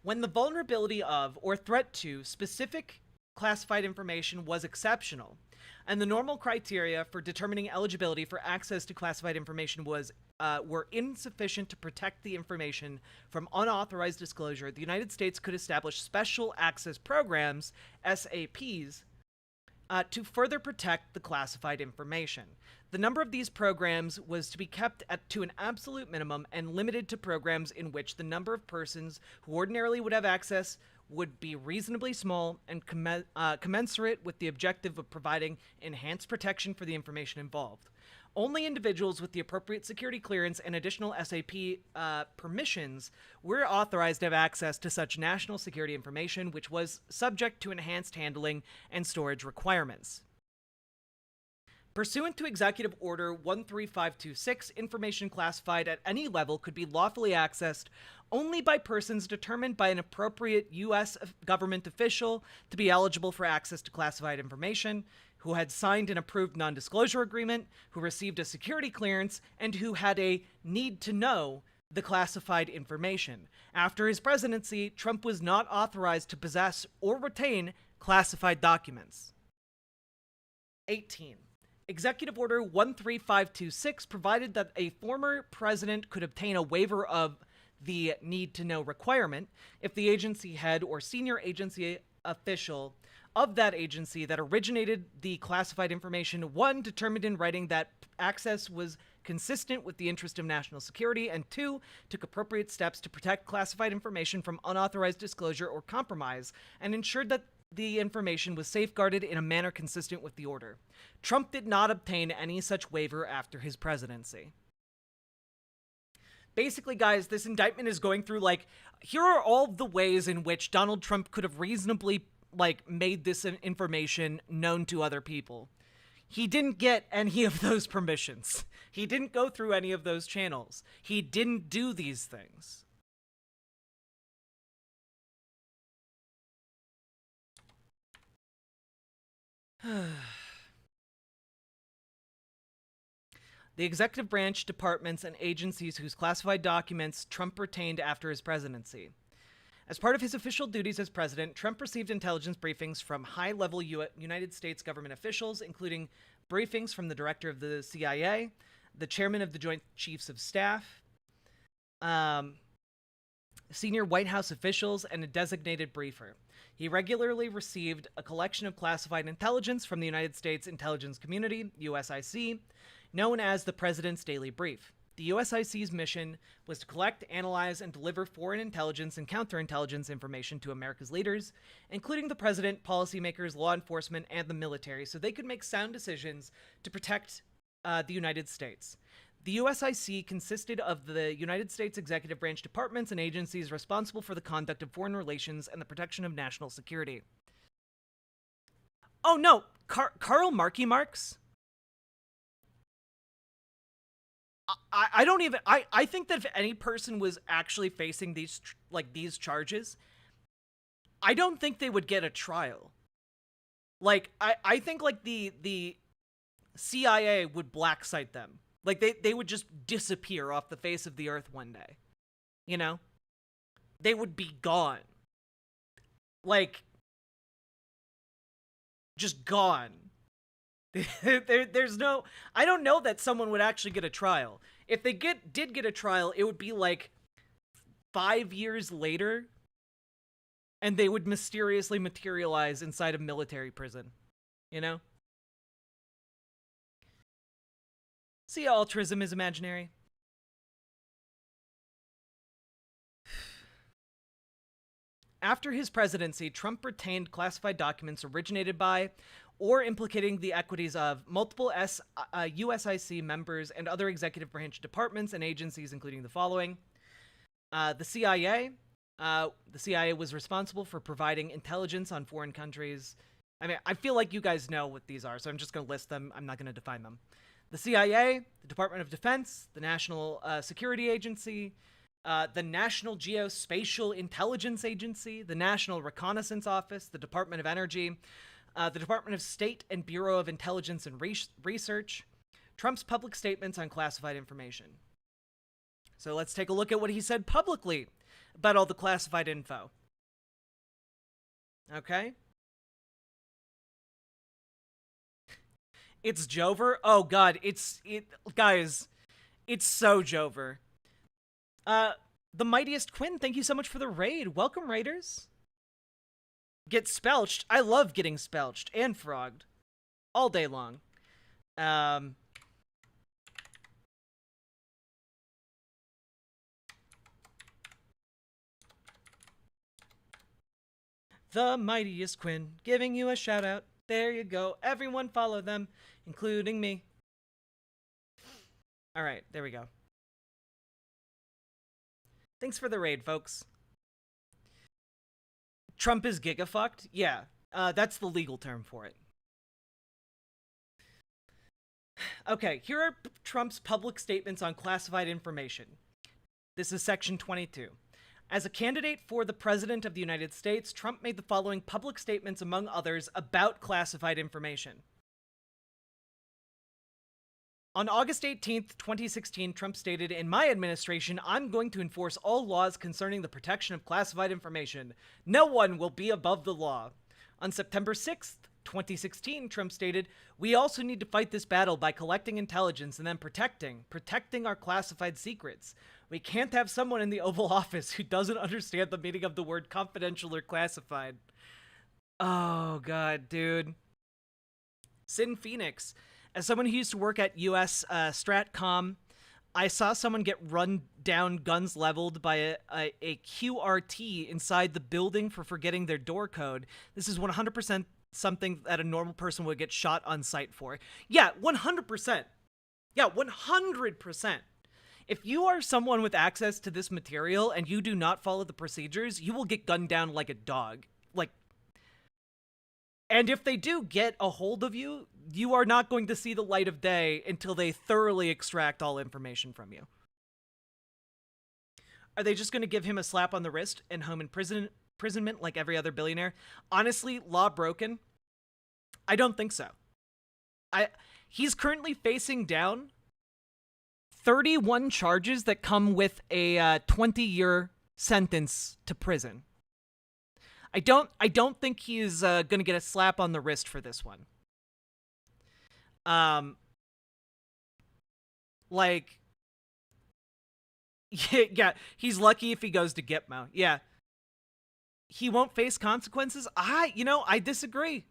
When the vulnerability of or threat to specific classified information was exceptional, and the normal criteria for determining eligibility for access to classified information were insufficient to protect the information from unauthorized disclosure, the United States could establish special access programs, SAPs, to further protect the classified information. The number of these programs was to be kept to an absolute minimum and limited to programs in which the number of persons who ordinarily would have access would be reasonably small and commensurate with the objective of providing enhanced protection for the information involved. Only individuals with the appropriate security clearance and additional SAP permissions were authorized to have access to such national security information, which was subject to enhanced handling and storage requirements. Pursuant to Executive Order 13526, information classified at any level could be lawfully accessed only by persons determined by an appropriate U.S. government official to be eligible for access to classified information, who had signed an approved non-disclosure agreement, who received a security clearance, and who had a need to know the classified information. After his presidency, Trump was not authorized to possess or retain classified documents. 18. Executive Order 13526 provided that a former president could obtain a waiver of the need-to-know requirement if the agency head or senior agency official of that agency that originated the classified information, one, determined in writing that access was consistent with the interest of national security, and two, took appropriate steps to protect classified information from unauthorized disclosure or compromise, and ensured that the information was safeguarded in a manner consistent with the order. Trump did not obtain any such waiver after his presidency. Basically, guys, this indictment is going through, like, here are all the ways in which Donald Trump could have reasonably, like, made this information known to other people. He didn't get any of those permissions. He didn't go through any of those channels. He didn't do these things. The executive branch, departments, and agencies whose classified documents Trump retained after his presidency. As part of his official duties as president, Trump received intelligence briefings from high-level United States government officials, including briefings from the director of the CIA, the chairman of the Joint Chiefs of Staff, senior White House officials, and a designated briefer. He regularly received a collection of classified intelligence from the United States intelligence community, USIC, known as the President's Daily Brief. The USIC's mission was to collect, analyze, and deliver foreign intelligence and counterintelligence information to America's leaders, including the president, policymakers, law enforcement, and the military, so they could make sound decisions to protect the United States. The USIC consisted of the United States executive branch departments and agencies responsible for the conduct of foreign relations and the protection of national security. Oh no, Karl Markey Marx? I don't even, I think that if any person was actually facing these charges, I don't think they would get a trial. Like, I think, like, the CIA would blacklight them. Like, they would just disappear off the face of the earth one day. You know? They would be gone. Like, just gone. There's no... I don't know that someone would actually get a trial. If they did get a trial, it would be, like, 5 years later, and they would mysteriously materialize inside a military prison. You know? See, altruism is imaginary. After his presidency, Trump retained classified documents originated by or implicating the equities of multiple USIC members and other executive branch departments and agencies, including the following. The CIA. The CIA was responsible for providing intelligence on foreign countries. I mean, I feel like you guys know what these are, so I'm just going to list them. I'm not going to define them. The CIA, the Department of Defense, the National Security Agency, the National Geospatial Intelligence Agency, the National Reconnaissance Office, the Department of Energy, the Department of State and Bureau of Intelligence and Research, Trump's public statements on classified information. So let's take a look at what he said publicly about all the classified info. Okay? It's Jover? Oh god, guys, it's so Jover. The Mightiest Quinn, thank you so much for the raid. Welcome, raiders. Get spelched. I love getting spelched and frogged all day long. The Mightiest Quinn, giving you a shout out. There you go. Everyone follow them, including me. All right, there we go. Thanks for the raid, folks. Trump is gigafucked? Yeah, that's the legal term for it. Okay, here are Trump's public statements on classified information. This is section 22. As a candidate for the President of the United States, Trump made the following public statements, among others, about classified information. On August 18th, 2016, Trump stated, "In my administration, I'm going to enforce all laws concerning the protection of classified information. No one will be above the law." On September 6th, 2016, Trump stated, "We also need to fight this battle by collecting intelligence and then protecting our classified secrets. We can't have someone in the Oval Office who doesn't understand the meaning of the word confidential or classified." Oh, God, dude. Sin Phoenix. As someone who used to work at US Stratcom, I saw someone get run down, guns leveled by a QRT inside the building for forgetting their door code. This is 100% something that a normal person would get shot on sight for. Yeah, 100%. Yeah, 100%. If you are someone with access to this material and you do not follow the procedures, you will get gunned down like a dog. And if they do get a hold of you, you are not going to see the light of day until they thoroughly extract all information from you. Are they just going to give him a slap on the wrist and home imprisonment like every other billionaire? Honestly, law broken? I don't think so. He's currently facing down 31 charges that come with a 20-year sentence to prison. I don't think he's going to get a slap on the wrist for this one. Yeah, he's lucky if he goes to Gitmo. Yeah. He won't face consequences? I disagree.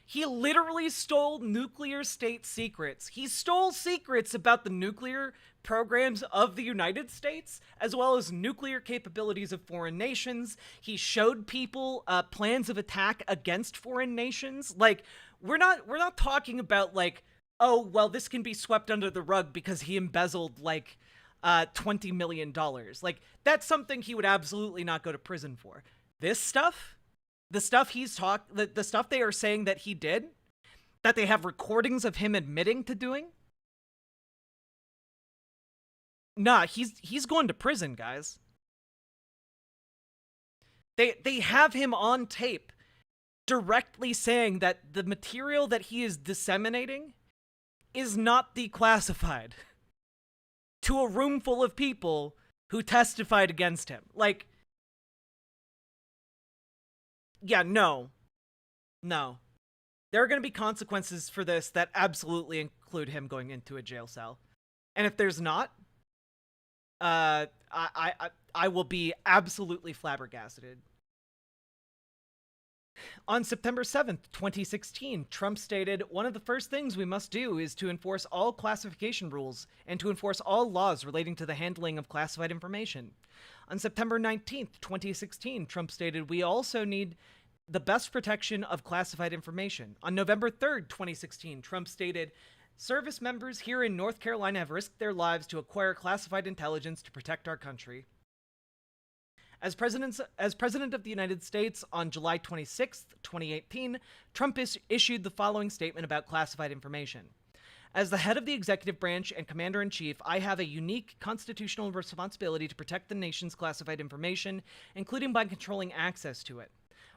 He literally stole nuclear state secrets. He stole secrets about the nuclear programs of the United States, as well as nuclear capabilities of foreign nations. He showed people plans of attack against foreign nations. We're not talking about oh, well, this can be swept under the rug because he embezzled $20 million. That's something he would absolutely not go to prison for. This stuff, the stuff the stuff they are saying that he did, that they have recordings of him admitting to doing. Nah, he's going to prison, guys. They have him on tape directly saying that the material that he is disseminating is not declassified to a room full of people who testified against him. Yeah, no. There are going to be consequences for this that absolutely include him going into a jail cell. And if there's not, I will be absolutely flabbergasted. On September 7th, 2016, Trump stated, "One of the first things we must do is to enforce all classification rules and to enforce all laws relating to the handling of classified information." On September 19th, 2016, Trump stated, "We also need the best protection of classified information." On November 3rd, 2016, Trump stated, "Service members here in North Carolina have risked their lives to acquire classified intelligence to protect our country." As President of the United States on July 26th, 2018, Trump issued the following statement about classified information. "As the head of the executive branch and commander-in-chief, I have a unique constitutional responsibility to protect the nation's classified information, including by controlling access to it.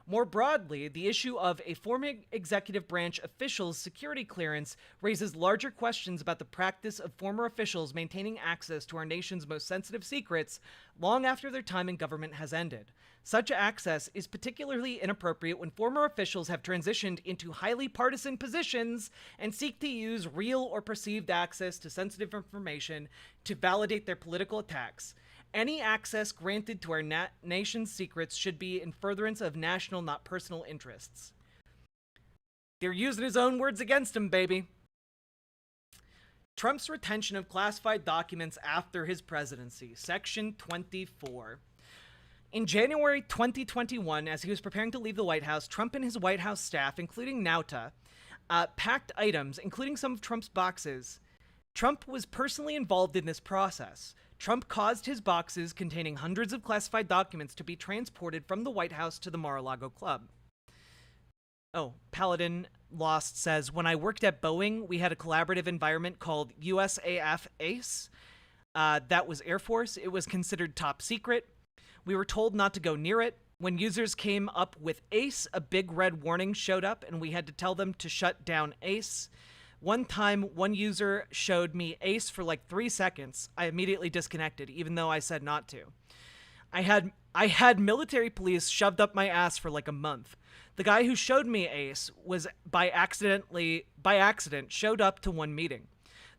More broadly, the issue of a former executive branch official's security clearance raises larger questions about the practice of former officials maintaining access to our nation's most sensitive secrets long after their time in government has ended. Such access is particularly inappropriate when former officials have transitioned into highly partisan positions and seek to use real or perceived access to sensitive information to validate their political attacks. Any access granted to our nation's secrets should be in furtherance of national, not personal interests. They're using his own words against him, baby. Trump's retention of classified documents after his presidency. Section 24. In January 2021, as he was preparing to leave the White House, Trump and his White House staff, including Nauta, packed items, including some of Trump's boxes. Trump was personally involved in this process. Trump caused his boxes containing hundreds of classified documents to be transported from the White House to the Mar-a-Lago Club. Oh, Paladin Lost says, when I worked at Boeing, we had a collaborative environment called USAF ACE. That was Air Force. It was considered top secret. We were told not to go near it. When users came up with ACE, a big red warning showed up, and we had to tell them to shut down ACE. One time, one user showed me ACE for like 3 seconds. I immediately disconnected, even though I said not to. I had military police shoved up my ass for like a month. The guy who showed me ACE was by accident showed up to one meeting.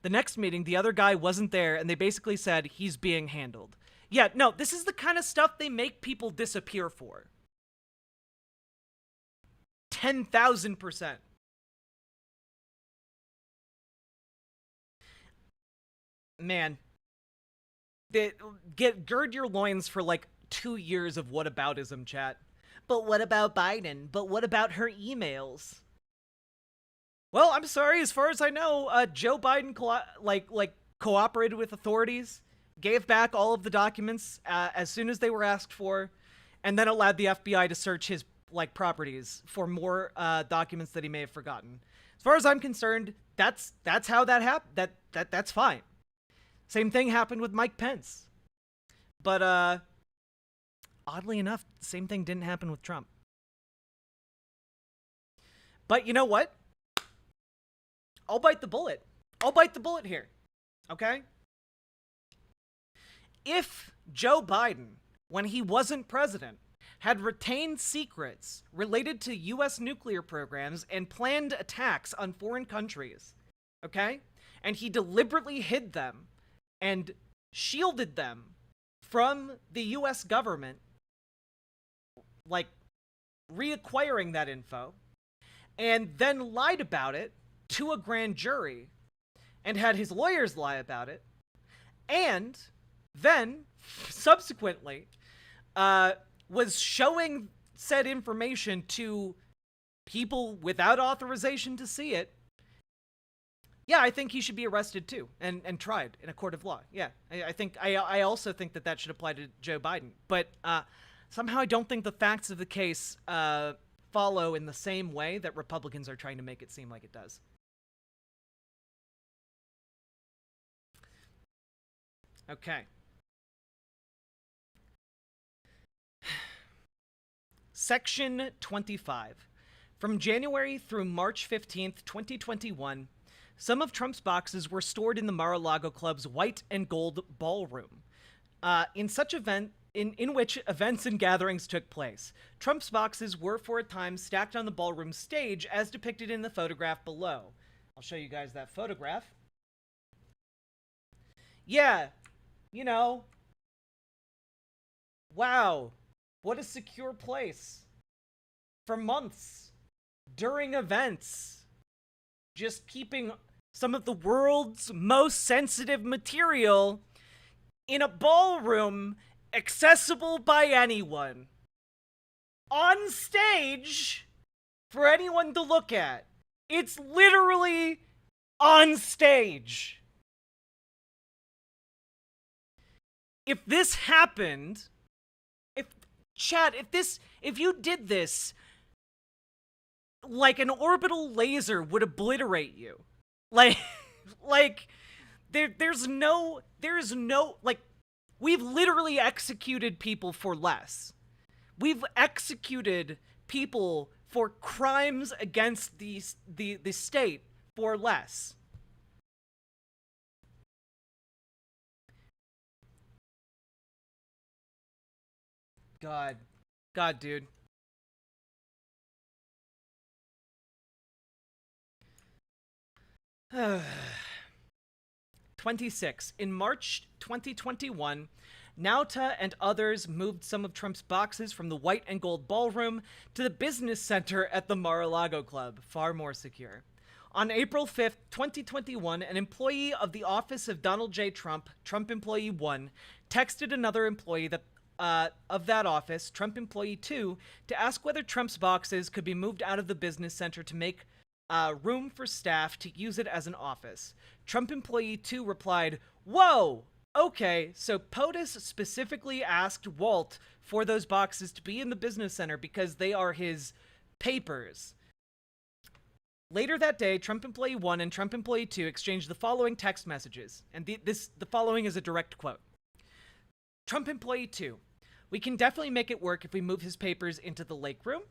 The next meeting, the other guy wasn't there, and they basically said he's being handled. Yeah, no, this is the kind of stuff they make people disappear for. 10,000%. Man, gird your loins for like 2 years of whataboutism, chat. But what about Biden? But what about her emails? Well, I'm sorry. As far as I know, Joe Biden cooperated with authorities, gave back all of the documents as soon as they were asked for, and then allowed the FBI to search his properties for more documents that he may have forgotten. As far as I'm concerned, that's how that happened. That's fine. Same thing happened with Mike Pence. But oddly enough, the same thing didn't happen with Trump. But you know what? I'll bite the bullet. I'll bite the bullet here. Okay? If Joe Biden, when he wasn't president, had retained secrets related to U.S. nuclear programs and planned attacks on foreign countries, okay? And he deliberately hid them and shielded them from the U.S. government, like reacquiring that info, and then lied about it to a grand jury and had his lawyers lie about it, and then subsequently was showing said information to people without authorization to see it, yeah, I think he should be arrested too and tried in a court of law. Yeah, I also think that should apply to Joe Biden. But somehow I don't think the facts of the case follow in the same way that Republicans are trying to make it seem like it does. Okay. Section 25. From January through March 15th, 2021, some of Trump's boxes were stored in the Mar-a-Lago Club's white and gold ballroom. In which events and gatherings took place. Trump's boxes were for a time stacked on the ballroom stage as depicted in the photograph below. I'll show you guys that photograph. Yeah, you know. Wow, what a secure place. For months, during events, just keeping some of the world's most sensitive material in a ballroom accessible by anyone. On stage for anyone to look at. It's literally on stage. If this happened, if you did this, like an orbital laser would obliterate you. There's no, we've literally executed people for less. We've executed people for crimes against the state for less. God, dude. Uh, 26. In March 2021, Nauta and others moved some of Trump's boxes from the white and gold ballroom to the business center at the Mar-a-Lago Club, far more secure. On April 5th, 2021, an employee of the office of Donald J. Trump, Trump Employee 1, texted another employee of that office, Trump Employee 2, to ask whether Trump's boxes could be moved out of the business center to make room for staff to use it as an office. Trump Employee 2 replied, "Whoa! Okay, so POTUS specifically asked Walt for those boxes to be in the business center because they are his papers." Later that day, Trump Employee 1 and Trump Employee 2 exchanged the following text messages, and the following is a direct quote. Trump Employee 2, "We can definitely make it work if we move his papers into the lake room."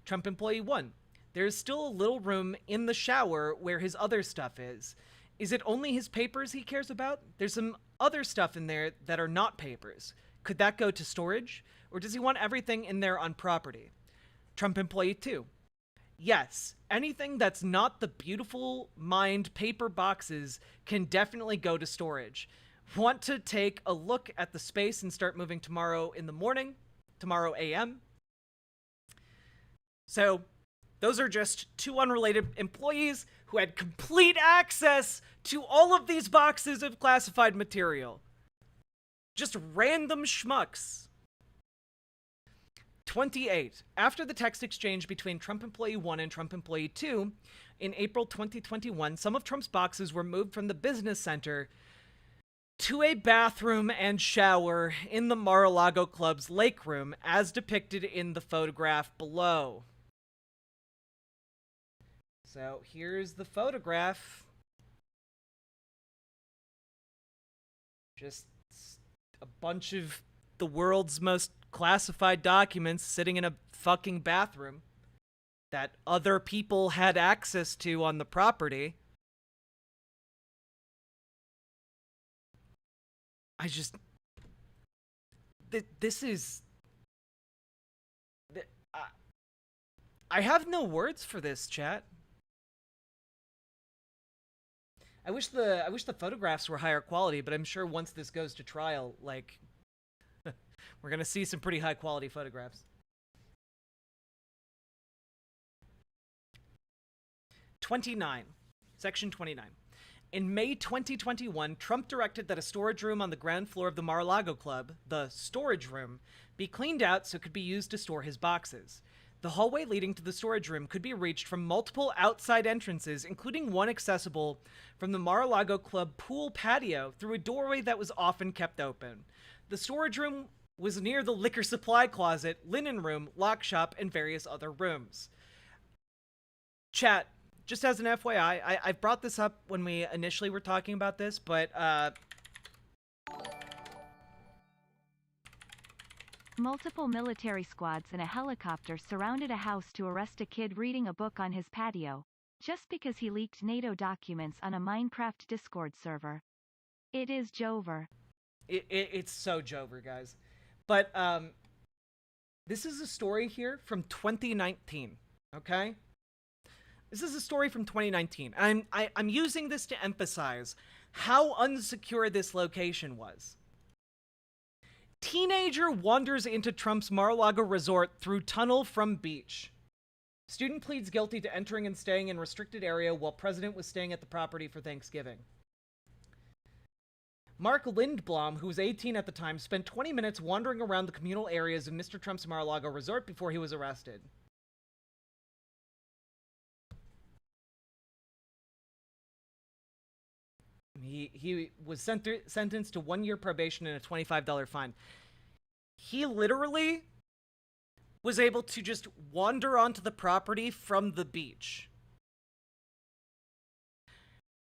Trump Employee 1, "There is still a little room in the shower where his other stuff is. Is it only his papers he cares about? There's some other stuff in there that are not papers. Could that go to storage? Or does he want everything in there on property?" Trump Employee 2, "Yes, anything that's not the beautiful mind paper boxes can definitely go to storage. Want to take a look at the space and start moving tomorrow in the morning? Tomorrow AM?" So, those are just two unrelated employees who had complete access to all of these boxes of classified material. Just random schmucks. 28. After the text exchange between Trump Employee 1 and Trump Employee 2, in April 2021, some of Trump's boxes were moved from the business center to a bathroom and shower in the Mar-a-Lago Club's lake room, as depicted in the photograph below. So here's the photograph. Just a bunch of the world's most classified documents sitting in a fucking bathroom that other people had access to on the property. This is... I have no words for this, chat. I wish the photographs were higher quality, but I'm sure once this goes to trial, like, we're gonna see some pretty high quality photographs. 29. Section 29. In May 2021, Trump directed that a storage room on the ground floor of the Mar-a-Lago Club, the storage room, be cleaned out so it could be used to store his boxes. The hallway leading to the storage room could be reached from multiple outside entrances, including one accessible from the Mar-a-Lago Club pool patio through a doorway that was often kept open. The storage room was near the liquor supply closet, linen room, lock shop, and various other rooms. Chat, just as an FYI, I brought this up when we initially were talking about this, but multiple military squads and a helicopter surrounded a house to arrest a kid reading a book on his patio, just because he leaked NATO documents on a Minecraft Discord server. It is Jover. It's so Jover, guys. But this is a story here from 2019, okay? This is a story from 2019. I'm using this to emphasize how unsecure this location was. Teenager wanders into Trump's Mar-a-Lago resort through tunnel from beach. Student pleads guilty to entering and staying in restricted area while president was staying at the property for Thanksgiving. Mark Lindblom, who was 18 at the time, spent 20 minutes wandering around the communal areas of Mr. Trump's Mar-a-Lago resort before he was arrested. He was sentenced to 1 year probation and a $25 fine. He literally was able to just wander onto the property from the beach.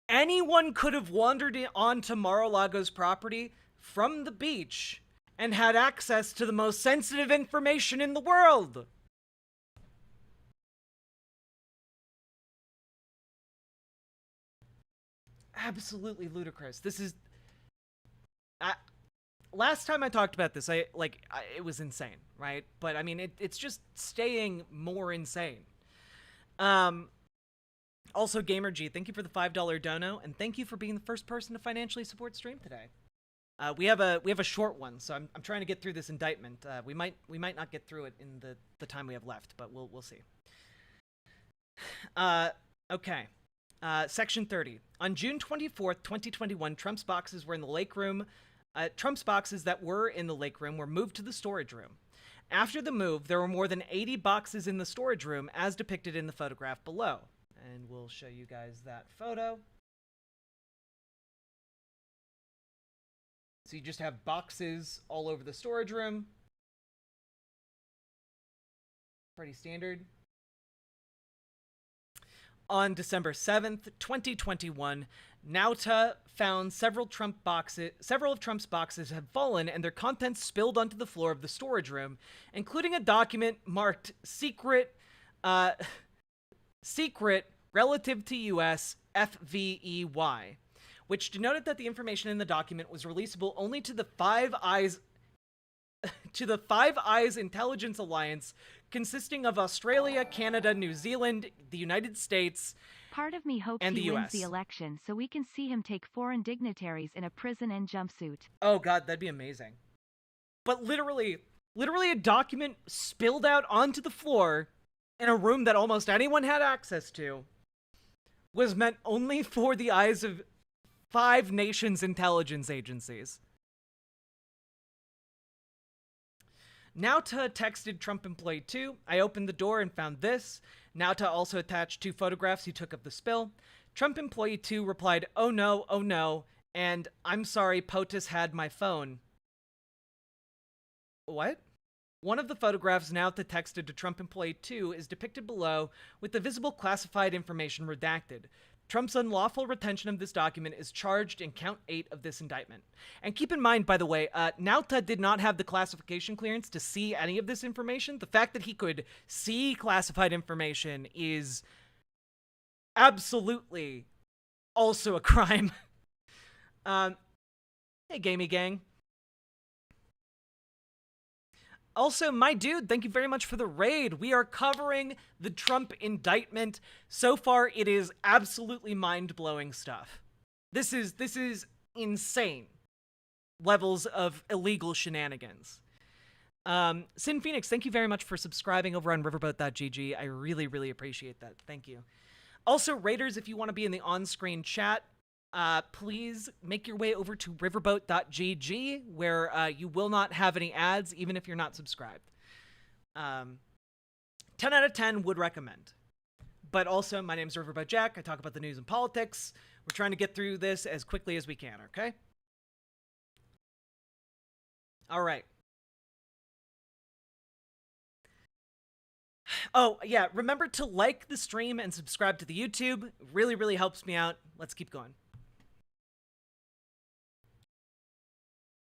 Anyone could have wandered onto Mar-a-Lago's property from the beach and had access to the most sensitive information in the world. absolutely ludicrous. This is... last time I talked about this, it was insane, right? But I mean, it's just staying more insane. Also, GamerG, thank you for the $5 dono, and thank you for being the first person to financially support stream today. We have a short one, so I'm trying to get through this indictment. We might not get through it in the time we have left, but we'll see. Okay. Section 30. On June 24th, 2021, Trump's boxes were in the lake room. Trump's boxes that were in the lake room were moved to the storage room. After the move, there were more than 80 boxes in the storage room, as depicted in the photograph below. And we'll show you guys that photo. So you just have boxes all over the storage room. Pretty standard. On December 7th, 2021, Nauta found several of Trump's boxes had fallen and their contents spilled onto the floor of the storage room, including a document marked secret relative to US FVEY, which denoted that the information in the document was releasable only to the Five Eyes Intelligence Alliance, consisting of Australia, Canada, New Zealand, the United States, Part of me hopes and he the wins US. the election so we can see him take foreign dignitaries in a prison and jumpsuit. Oh god, that'd be amazing. But literally a document spilled out onto the floor in a room that almost anyone had access to was meant only for the eyes of 5 nations' intelligence agencies. Nauta texted Trump employee 2. I opened the door and found this. Nauta also attached 2 photographs he took of the spill. Trump employee 2 replied, oh no, and I'm sorry, POTUS had my phone. What? One of the photographs Nauta texted to Trump employee 2 is depicted below with the visible classified information redacted. Trump's unlawful retention of this document is charged in count 8 of this indictment. And keep in mind, by the way, Nauta did not have the classification clearance to see any of this information. The fact that he could see classified information is absolutely also a crime. Hey, Gamey Gang. Also, my dude, thank you very much for the raid. We are covering the Trump indictment. So far, it is absolutely mind-blowing stuff. This is insane levels of illegal shenanigans. Sin Phoenix, thank you very much for subscribing over on riverboat.gg. I really, really appreciate that. Thank you. Also, raiders, if you want to be in the on-screen chat, please make your way over to riverboat.gg, where you will not have any ads, even if you're not subscribed. 10 out of 10 would recommend. But also, my name is Riverboat Jack. I talk about the news and politics. We're trying to get through this as quickly as we can, okay? All right. Oh, yeah, remember to like the stream and subscribe to the YouTube. It really, really helps me out. Let's keep going.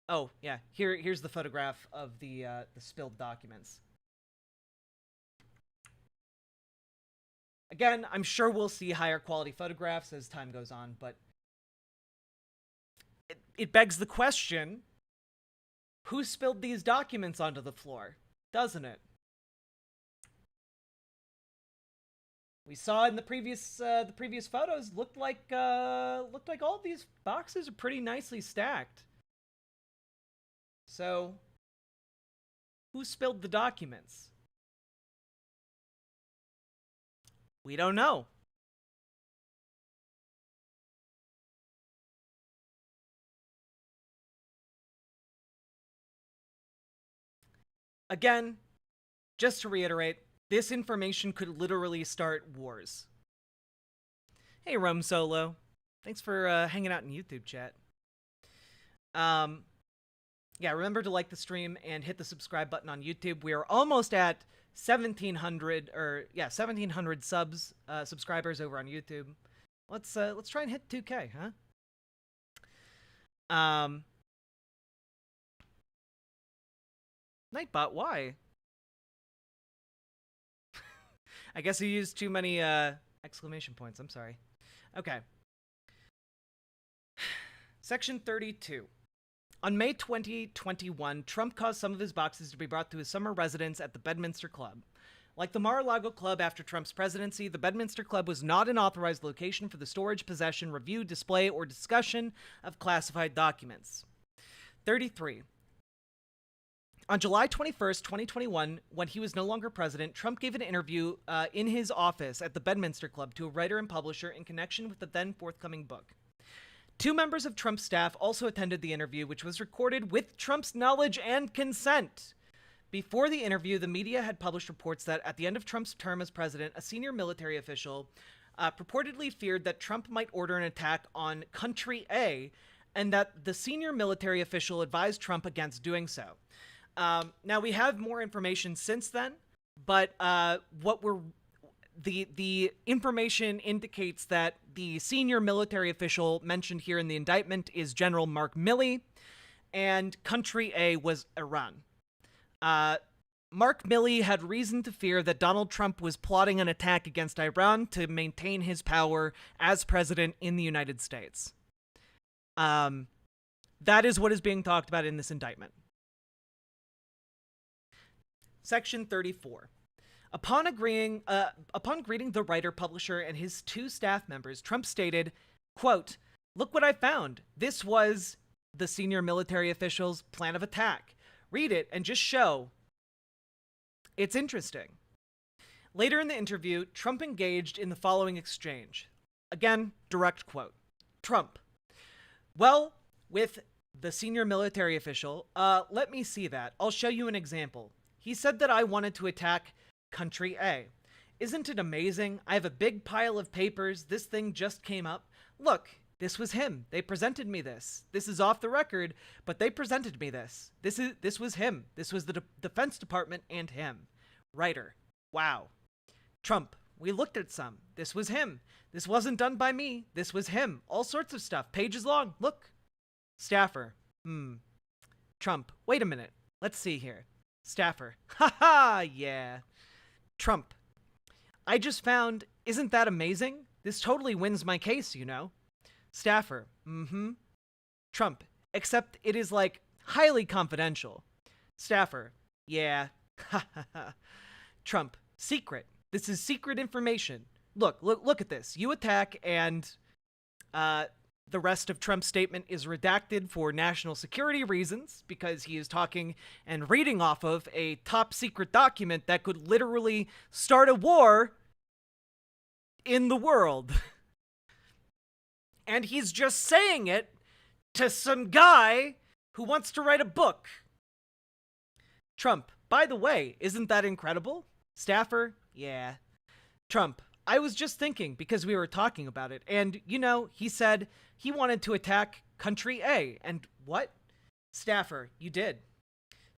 Oh, yeah, here's the photograph of the spilled documents. Again, I'm sure we'll see higher quality photographs as time goes on, but it begs the question, who spilled these documents onto the floor, doesn't it? We saw in the previous photos, looked like all these boxes are pretty nicely stacked. So, who spilled the documents? We don't know. Again, just to reiterate, this information could literally start wars. Hey, Rome Solo. Thanks for hanging out in YouTube chat. Yeah, remember to like the stream and hit the subscribe button on YouTube. We are almost at 1,700 subscribers over on YouTube. Let's try and hit 2K, huh? Nightbot, why? I guess you used too many exclamation points. I'm sorry. Okay. Section 32. On May 2021, Trump caused some of his boxes to be brought to his summer residence at the Bedminster Club. Like the Mar-a-Lago Club after Trump's presidency, the Bedminster Club was not an authorized location for the storage, possession, review, display, or discussion of classified documents. 33. On July 21st, 2021, when he was no longer president, Trump gave an interview in his office at the Bedminster Club to a writer and publisher in connection with the then forthcoming book. 2 members of Trump's staff also attended the interview, which was recorded with Trump's knowledge and consent. Before the interview, the media had published reports that at the end of Trump's term as president, a senior military official purportedly feared that Trump might order an attack on Country A, and that the senior military official advised Trump against doing so. Now, we have more information since then, but the information indicates that the senior military official mentioned here in the indictment is General Mark Milley, and Country A was Iran. Mark Milley had reason to fear that Donald Trump was plotting an attack against Iran to maintain his power as president in the United States. That is what is being talked about in this indictment. Section 34. Upon greeting the writer, publisher, and his 2 staff members, Trump stated, quote, "Look what I found. This was the senior military official's plan of attack. Read it and just show. It's interesting." Later in the interview, Trump engaged in the following exchange. Again, direct quote. Trump: "Well, with the senior military official, let me see that. I'll show you an example. He said that I wanted to attack Country A. Isn't it amazing? I have a big pile of papers. This thing just came up. Look, this was him. They presented me this. This is off the record, but they presented me this. This was him. This was the Defense Department and him. Writer: Wow. Trump: We looked at some. This was him. This wasn't done by me. This was him. All sorts of stuff. Pages long. Look. Staffer: Trump: Wait a minute. Let's see here. Staffer: Ha ha, yeah. Trump: I just found, isn't that amazing? This totally wins my case, you know. Staffer: Trump: Except it is like highly confidential. Staffer: Yeah. Trump: Secret. This is secret information. Look at this. You attack, and the rest of Trump's statement is redacted for national security reasons because he is talking and reading off of a top secret document that could literally start a war in the world. And he's just saying it to some guy who wants to write a book. Trump: By the way, isn't that incredible? Staffer: Yeah. Trump: I was just thinking because we were talking about it. And, you know, he said he wanted to attack Country A. And what? Staffer: You did.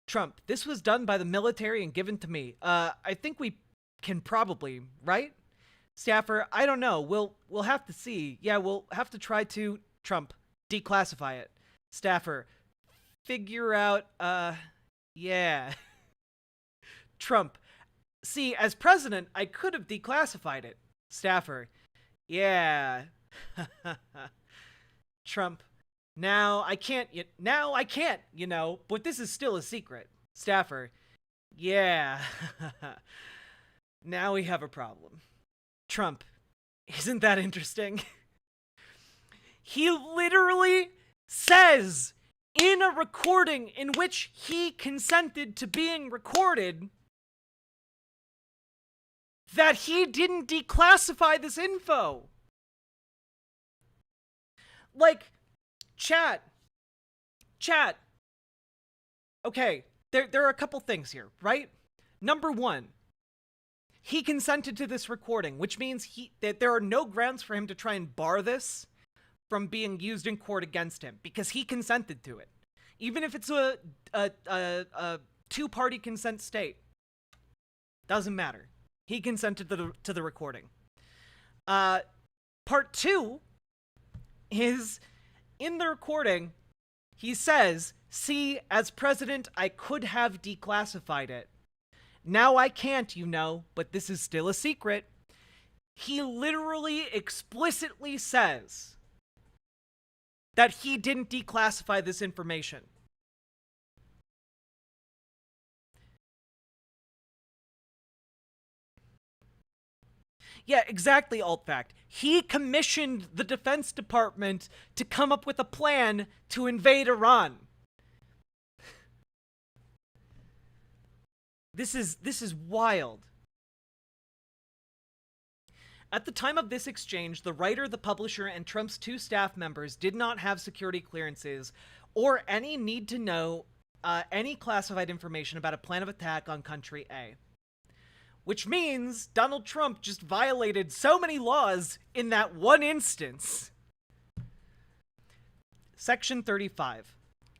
Trump: This was done by the military and given to me. I think we can probably, right? Staffer: I don't know. We'll have to see. Yeah, we'll have to try to. Trump: Declassify it. Staffer: Figure out, yeah. Trump: See, as president, I could have declassified it. Staffer: Yeah. Trump: Now I can't, you know, but this is still a secret. Staffer: Yeah. Now we have a problem. Trump: Isn't that interesting? He literally says in a recording in which he consented to being recorded that he didn't declassify this info. Like, chat. Okay, there are a couple things here, right? Number one, he consented to this recording, which means that there are no grounds for him to try and bar this from being used in court against him, because he consented to it. Even if it's a two-party consent state, doesn't matter. He consented to the recording. Part two is, in the recording, he says, see, as president, I could have declassified it. Now I can't, you know, but this is still a secret. He literally explicitly says that he didn't declassify this information. Yeah, exactly, Alt-Fact. He commissioned the Defense Department to come up with a plan to invade Iran. This is wild. At the time of this exchange, the writer, the publisher, and Trump's 2 staff members did not have security clearances or any need to know any classified information about a plan of attack on Country A. Which means Donald Trump just violated so many laws in that one instance. Section 35.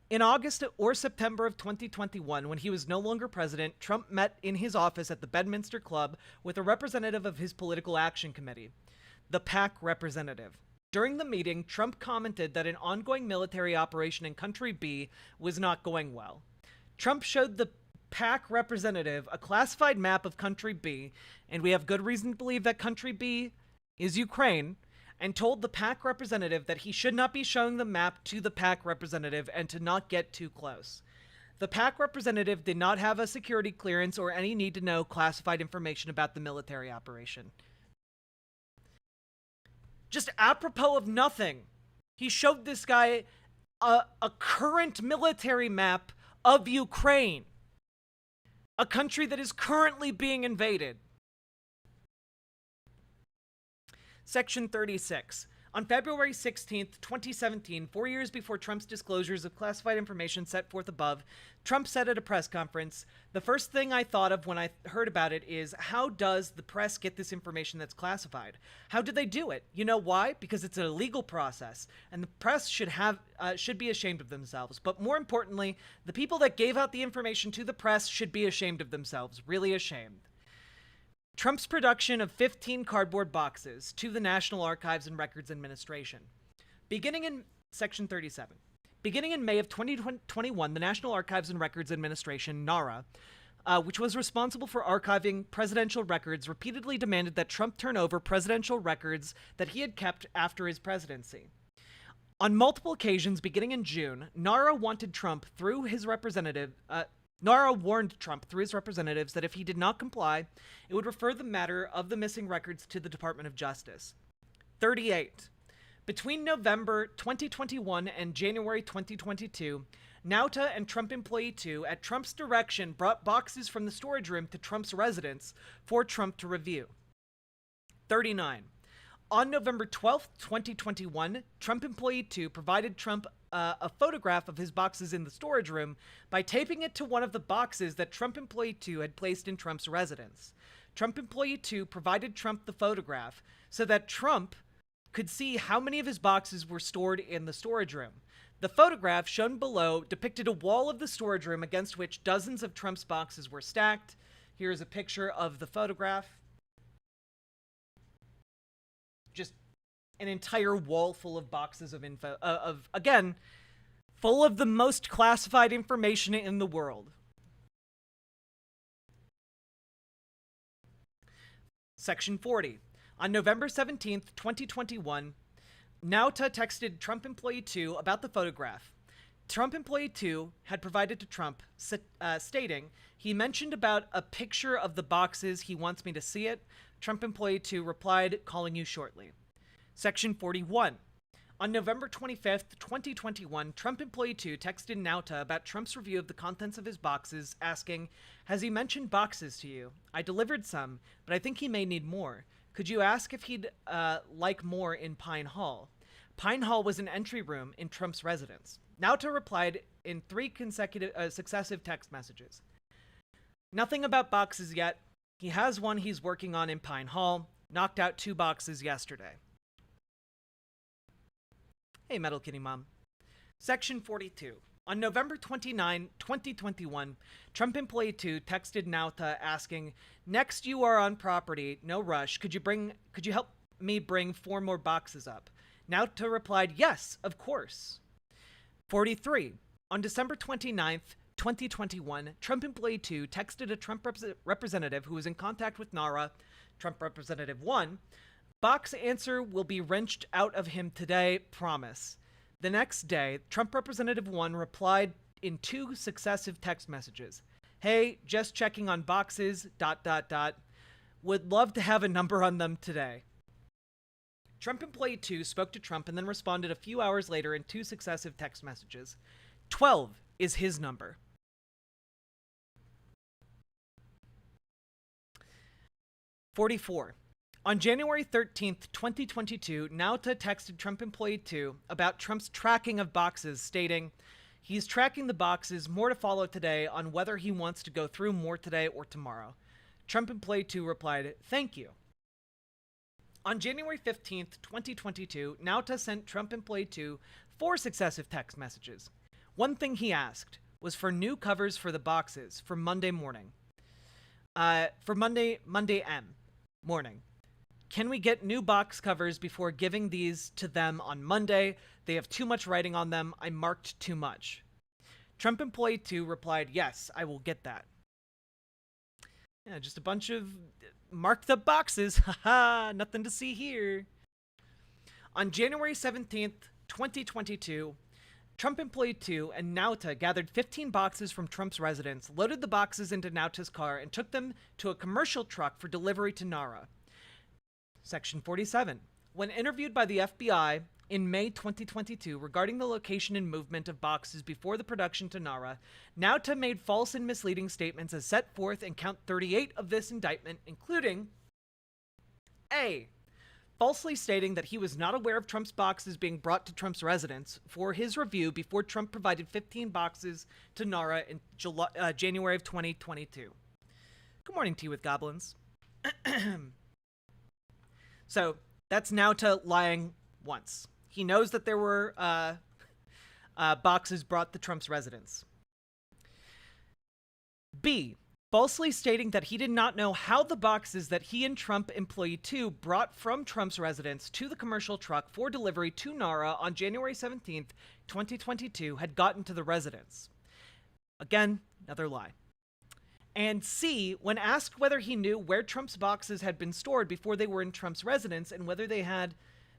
In August or September of 2021, when he was no longer president, Trump met in his office at the Bedminster Club with a representative of his political action committee, the PAC representative. During the meeting, Trump commented that an ongoing military operation in Country B was not going well. Trump showed the PAC representative a classified map of Country B, and we have good reason to believe that Country B is Ukraine, and told the PAC representative that he should not be showing the map to the PAC representative and to not get too close. The PAC representative did not have a security clearance or any need to know classified information about the military operation. Just apropos of nothing, he showed this guy a current military map of Ukraine, a country that is currently being invaded. Section 36. On February 16, 2017, 4 years before Trump's disclosures of classified information set forth above, Trump said at a press conference, "The first thing I thought of when I heard about it is, how does the press get this information that's classified? How do they do it? You know why? Because it's a legal process, and the press should be ashamed of themselves. But more importantly, the people that gave out the information to the press should be ashamed of themselves, really ashamed." Trump's production of 15 cardboard boxes to the National Archives and Records Administration. Beginning in Section 37. Beginning in May of 2021, the National Archives and Records Administration, NARA, which was responsible for archiving presidential records, repeatedly demanded that Trump turn over presidential records that he had kept after his presidency. On multiple occasions, beginning in June, NARA wanted Trump through his representative, NARA warned Trump through his representatives that if he did not comply, it would refer the matter of the missing records to the Department of Justice. 38. Between November 2021 and January 2022, Nauta and Trump Employee 2, at Trump's direction, brought boxes from the storage room to Trump's residence for Trump to review. 39. On November 12, 2021, Trump Employee 2 provided Trump a photograph of his boxes in the storage room by taping it to one of the boxes that Trump Employee 2 had placed in Trump's residence. Trump Employee 2 provided Trump the photograph so that Trump could see how many of his boxes were stored in the storage room. The photograph shown below depicted a wall of the storage room against which dozens of Trump's boxes were stacked. Here is a picture of the photograph. Just an entire wall full of boxes of info, again, full of the most classified information in the world. Section 40. On November 17th, 2021, Nauta texted Trump Employee 2 about the photograph. Trump Employee 2 had provided to Trump, stating, "He mentioned about a picture of the boxes. He wants me to see it." Trump Employee 2 replied, "Calling you shortly." Section 41. On November 25th, 2021, Trump Employee 2 texted Nauta about Trump's review of the contents of his boxes, asking, "Has he mentioned boxes to you? I delivered some, but I think he may need more. Could you ask if he'd like more in Pine Hall?" Pine Hall was an entry room in Trump's residence. Nauta replied in 3 successive text messages. "Nothing about boxes yet. He has one he's working on in Pine Hall. Knocked out 2 boxes yesterday." Hey, Metal Kitty Mom. Section 42. On November 29, 2021, Trump Employee 2 texted Nauta asking, "Next you are on property, no rush. Could you help me bring 4 more boxes up?" Nauta replied, "Yes, of course." 43. On December 29th, 2021, Trump Employee 2 texted a Trump representative who was in contact with NARA, Trump Representative 1, "Box answer will be wrenched out of him today, promise." The next day, Trump Representative 1 replied in 2 successive text messages. Hey, just checking on boxes, ... Would love to have a number on them today. Trump Employee 2 spoke to Trump and then responded a few hours later in 2 successive text messages. 12 is his number. '44. On January 13th, 2022, Nauta texted Trump Employee 2 about Trump's tracking of boxes, stating, he's tracking the boxes, more to follow today on whether he wants to go through more today or tomorrow. Trump Employee 2 replied, thank you. On January 15th, 2022, Nauta sent Trump Employee 2 4 successive text messages. One thing he asked was for new covers for the boxes for Monday morning. Monday morning. Can we get new box covers before giving these to them on Monday? They have too much writing on them. I marked too much. Trump Employee 2 replied, yes, I will get that. Yeah, just a bunch of marked up boxes. Haha, nothing to see here. On January 17th, 2022, Trump Employee 2 and Nauta gathered 15 boxes from Trump's residence, loaded the boxes into Nauta's car, and took them to a commercial truck for delivery to Nara. Section 47. When interviewed by the FBI in May 2022 regarding the location and movement of boxes before the production to Nara, Nauta made false and misleading statements as set forth in count 38 of this indictment, including A. Falsely stating that he was not aware of Trump's boxes being brought to Trump's residence for his review before Trump provided 15 boxes to Nara in January of 2022. Good morning, Tea with Goblins. So, that's Nauta lying once. He knows that there were boxes brought to Trump's residence. B. Falsely stating that he did not know how the boxes that he and Trump Employee 2 brought from Trump's residence to the commercial truck for delivery to Nara on January 17th, 2022 had gotten to the residence. Again, another lie. And C, when asked whether he knew where Trump's boxes had been stored before they were in Trump's residence and whether they had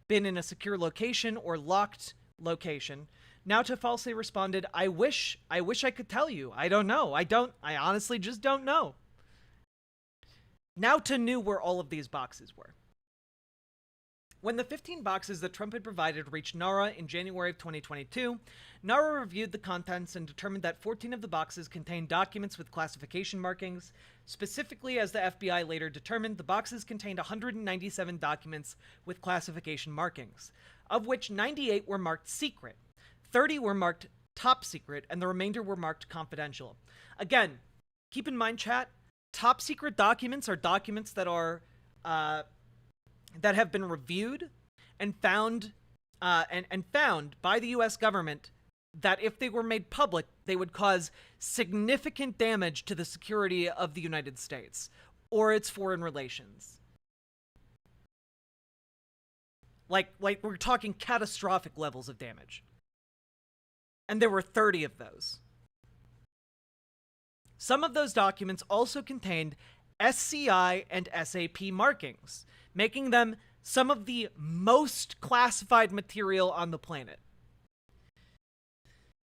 been in a secure location or locked location, Nauta falsely responded, I wish I could tell you. I don't know. I honestly just don't know. Nauta knew where all of these boxes were. When the 15 boxes that Trump had provided reached Nara in January of 2022, Nara reviewed the contents and determined that 14 of the boxes contained documents with classification markings. Specifically, as the FBI later determined, the boxes contained 197 documents with classification markings, of which 98 were marked secret, 30 were marked top secret, and the remainder were marked confidential. Again, keep in mind, chat, top secret documents are documents that are that have been reviewed and found found by the U.S. government that if they were made public, they would cause significant damage to the security of the United States or its foreign relations. Like we're talking catastrophic levels of damage. And there were 30 of those. Some of those documents also contained SCI and SAP markings, making them some of the most classified material on the planet.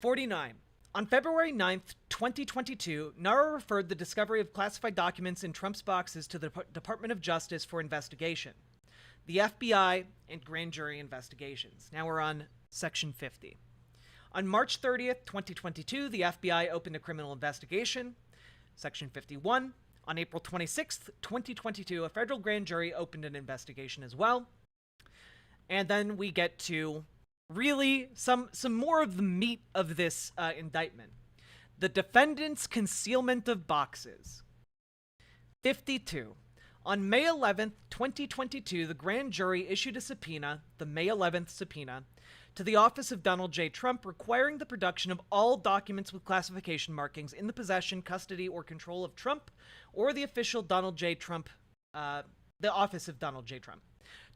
49. On February 9th, 2022, NARA referred the discovery of classified documents in Trump's boxes to the Department of Justice for investigation, the FBI, and grand jury investigations. Now we're on Section 50. On March 30th, 2022, the FBI opened a criminal investigation. Section 51. On April 26th, 2022, a federal grand jury opened an investigation as well. And then we get to really some more of the meat of this indictment. The defendant's concealment of boxes. 52. On May 11th, 2022, the grand jury issued a subpoena, the May 11th subpoena, to the office of Donald J. Trump, requiring the production of all documents with classification markings in the possession, custody, or control of Trump or the official Donald J. Trump, the office of Donald J. Trump.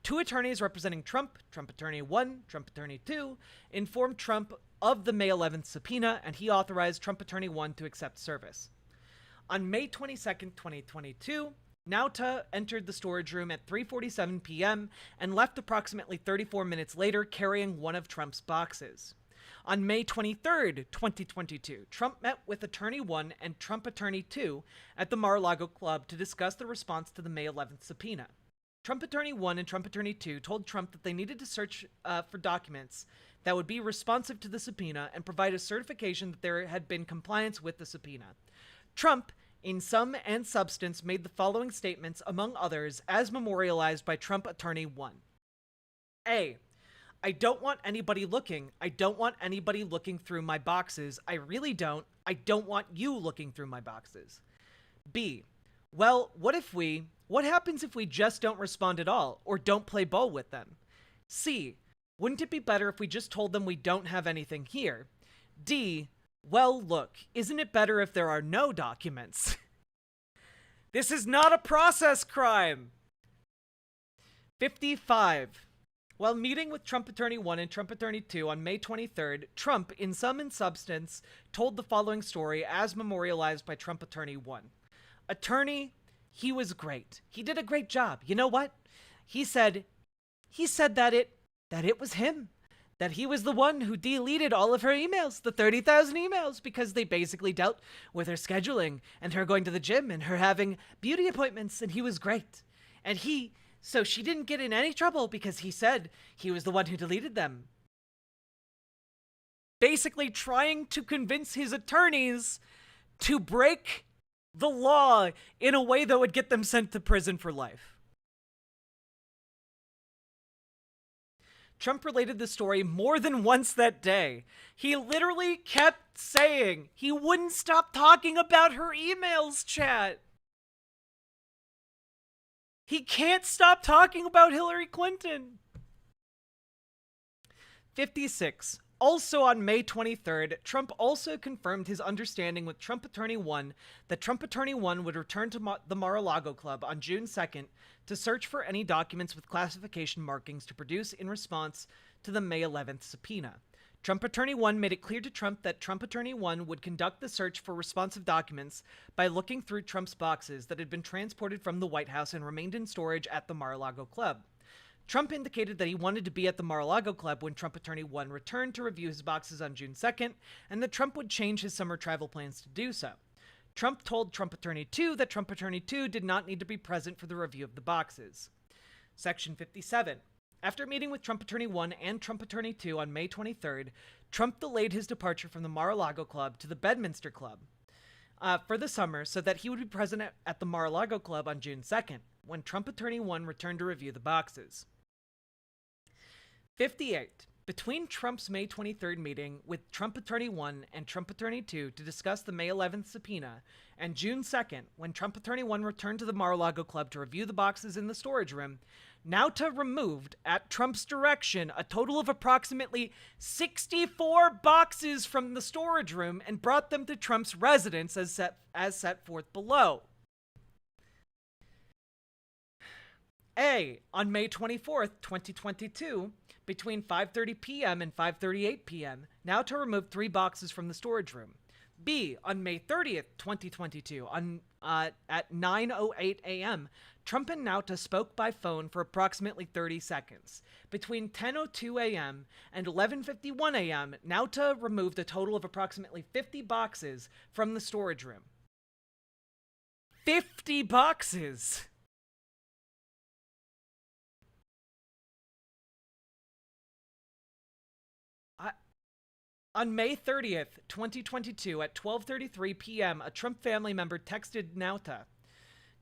2 attorneys representing Trump, Trump Attorney 1, Trump Attorney 2, informed Trump of the May 11th subpoena, and he authorized Trump Attorney 1 to accept service. On May 22nd, 2022, Nauta entered the storage room at 3:47 p.m. and left approximately 34 minutes later carrying one of Trump's boxes. On May 23, 2022, Trump met with Attorney 1 and Trump Attorney 2 at the Mar-a-Lago Club to discuss the response to the May 11th subpoena. Trump Attorney 1 and Trump Attorney 2 told Trump that they needed to search for documents that would be responsive to the subpoena and provide a certification that there had been compliance with the subpoena. Trump, in sum and substance, made the following statements, among others, as memorialized by Trump Attorney 1. A. I don't want anybody looking. I don't want anybody looking through my boxes. I really don't. I don't want you looking through my boxes. B. Well, what happens if we just don't respond at all, or don't play ball with them? C. Wouldn't it be better if we just told them we don't have anything here? D. Well, look, isn't it better if there are no documents? This is not a process crime! 55. While meeting with Trump Attorney 1 and Trump Attorney 2 on May 23rd, Trump, in sum and substance, told the following story as memorialized by Trump Attorney 1. Attorney, he was great. He did a great job. You know what? He said that it was him. That he was the one who deleted all of her emails, the 30,000 emails, because they basically dealt with her scheduling and her going to the gym and her having beauty appointments, and he was great. And so she didn't get in any trouble because he said he was the one who deleted them. Basically trying to convince his attorneys to break the law in a way that would get them sent to prison for life. Trump related the story more than once that day. He literally kept saying he wouldn't stop talking about her emails, chat. He can't stop talking about Hillary Clinton. 56. Also on May 23rd, Trump also confirmed his understanding with Trump Attorney 1 that Trump Attorney 1 would return to the Mar-a-Lago Club on June 2nd to search for any documents with classification markings to produce in response to the May 11th subpoena. Trump Attorney 1 made it clear to Trump that Trump Attorney 1 would conduct the search for responsive documents by looking through Trump's boxes that had been transported from the White House and remained in storage at the Mar-a-Lago Club. Trump indicated that he wanted to be at the Mar-a-Lago Club when Trump Attorney 1 returned to review his boxes on June 2nd, and that Trump would change his summer travel plans to do so. Trump told Trump Attorney 2 that Trump Attorney 2 did not need to be present for the review of the boxes. Section 57. After meeting with Trump Attorney 1 and Trump Attorney 2 on May 23rd, Trump delayed his departure from the Mar-a-Lago Club to the Bedminster Club for the summer so that he would be present at the Mar-a-Lago Club on June 2nd, when Trump Attorney 1 returned to review the boxes. 58. Between Trump's May 23rd meeting with Trump Attorney 1 and Trump Attorney 2 to discuss the May 11th subpoena, and June 2nd, when Trump Attorney 1 returned to the Mar-a-Lago Club to review the boxes in the storage room, Nauta removed, at Trump's direction, a total of approximately 64 boxes from the storage room and brought them to Trump's residence as set forth below. A. On May 24th, 2022, between 5:30 p.m. and 5:38 p.m., Nauta removed 3 boxes from the storage room. B. On May 30th, 2022, at 9:08 a.m., Trump and Nauta spoke by phone for approximately 30 seconds. Between 10:02 a.m. and 11:51 a.m., Nauta removed a total of approximately 50 boxes from the storage room. 50 boxes! On May 30th, 2022, at 12:33 p.m., a Trump family member texted Nauta,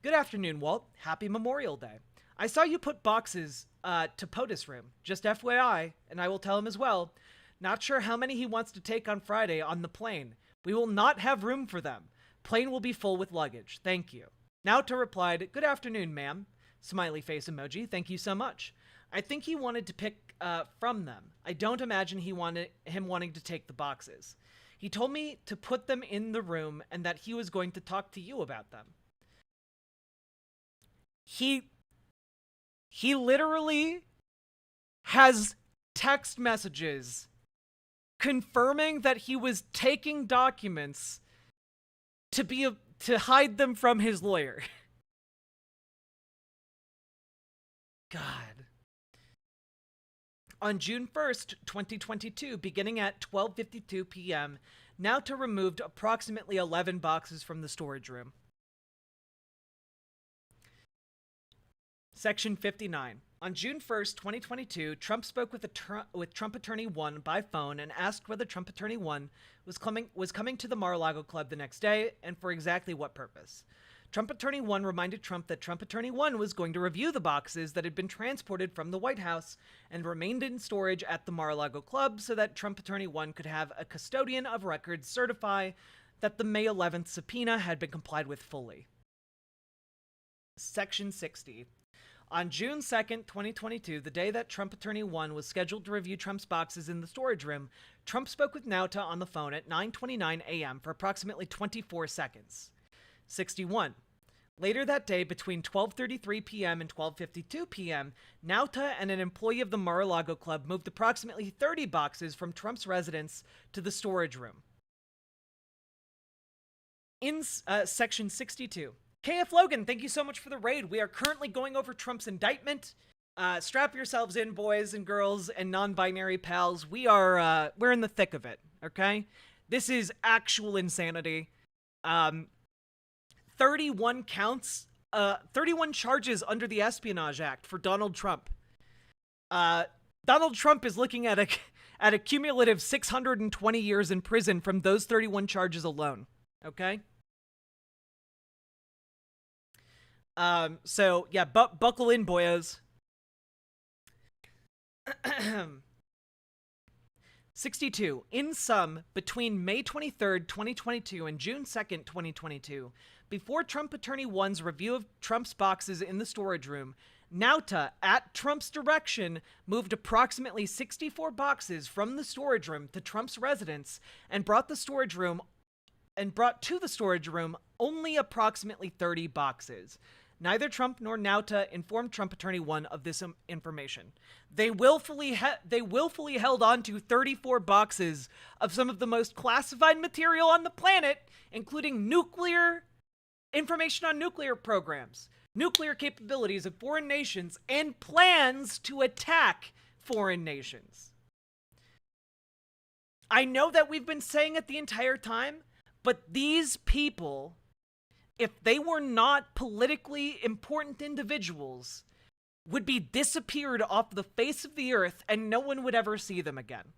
"Good afternoon, Walt. Happy Memorial Day. I saw you put boxes to POTUS room. Just FYI, and I will tell him as well. Not sure how many he wants to take on Friday on the plane. We will not have room for them. Plane will be full with luggage. Thank you." Nauta replied, "Good afternoon, ma'am." Smiley face emoji. "Thank you so much. I think he wanted to pick from them. I don't imagine him wanting to take the boxes. He told me to put them in the room and that he was going to talk to you about them." He literally has text messages confirming that he was taking documents to hide them from his lawyer. God. On June 1st, 2022, beginning at 12:52 p.m., Nauta removed approximately 11 boxes from the storage room. Section 59. On June 1st, 2022, Trump spoke with Trump Attorney 1 by phone and asked whether Trump Attorney 1 was coming to the Mar-a-Lago Club the next day and for exactly what purpose. Trump Attorney 1 reminded Trump that Trump Attorney 1 was going to review the boxes that had been transported from the White House and remained in storage at the Mar-a-Lago Club so that Trump Attorney 1 could have a custodian of records certify that the May 11th subpoena had been complied with fully. Section 60. On June 2nd, 2022, the day that Trump Attorney 1 was scheduled to review Trump's boxes in the storage room, Trump spoke with Nauta on the phone at 9:29 a.m. for approximately 24 seconds. 61. Later that day, between 12:33 p.m. and 12:52 p.m., Nauta and an employee of the Mar-a-Lago Club moved approximately 30 boxes from Trump's residence to the storage room. In Section 62. KF Logan, thank you so much for the raid. We are currently going over Trump's indictment. Strap yourselves in, boys and girls and non-binary pals. We're in the thick of it, okay? This is actual insanity. 31 counts, 31 charges under the Espionage Act for Donald Trump. Donald Trump is looking at a cumulative 620 years in prison from those 31 charges alone, okay? So, yeah, buckle in, boyos. 62. In sum, between May 23rd, 2022 and June 2nd, 2022, before Trump Attorney 1's review of Trump's boxes in the storage room, Nauta, at Trump's direction, moved approximately 64 boxes from the storage room to Trump's residence and brought to the storage room only approximately 30 boxes. Neither Trump nor Nauta informed Trump Attorney 1 of this information. They willfully held on to 34 boxes of some of the most classified material on the planet, including nuclear information on nuclear programs, nuclear capabilities of foreign nations, and plans to attack foreign nations. I know that we've been saying it the entire time, but these people, if they were not politically important individuals, would be disappeared off the face of the earth and no one would ever see them again.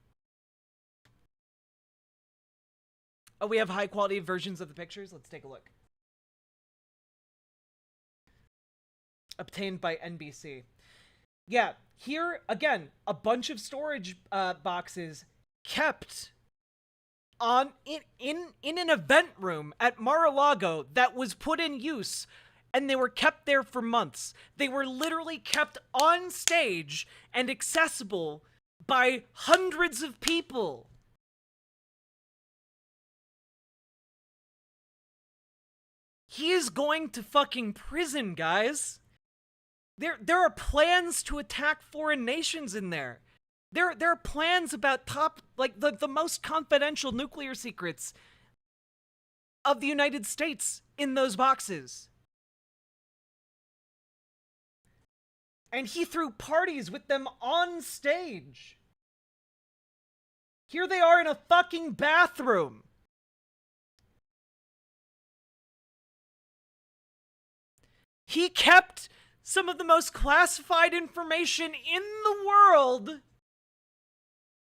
Oh, we have high quality versions of the pictures? Let's take a look. Obtained by NBC. Yeah, here, again, a bunch of storage boxes kept in an event room at Mar-a-Lago that was put in use, and they were kept there for months. They were literally kept on stage and accessible by hundreds of people. He is going to fucking prison, guys. There are plans to attack foreign nations in there. There are plans about the most confidential nuclear secrets of the United States in those boxes. And he threw parties with them on stage. Here they are in a fucking bathroom. He kept some of the most classified information in the world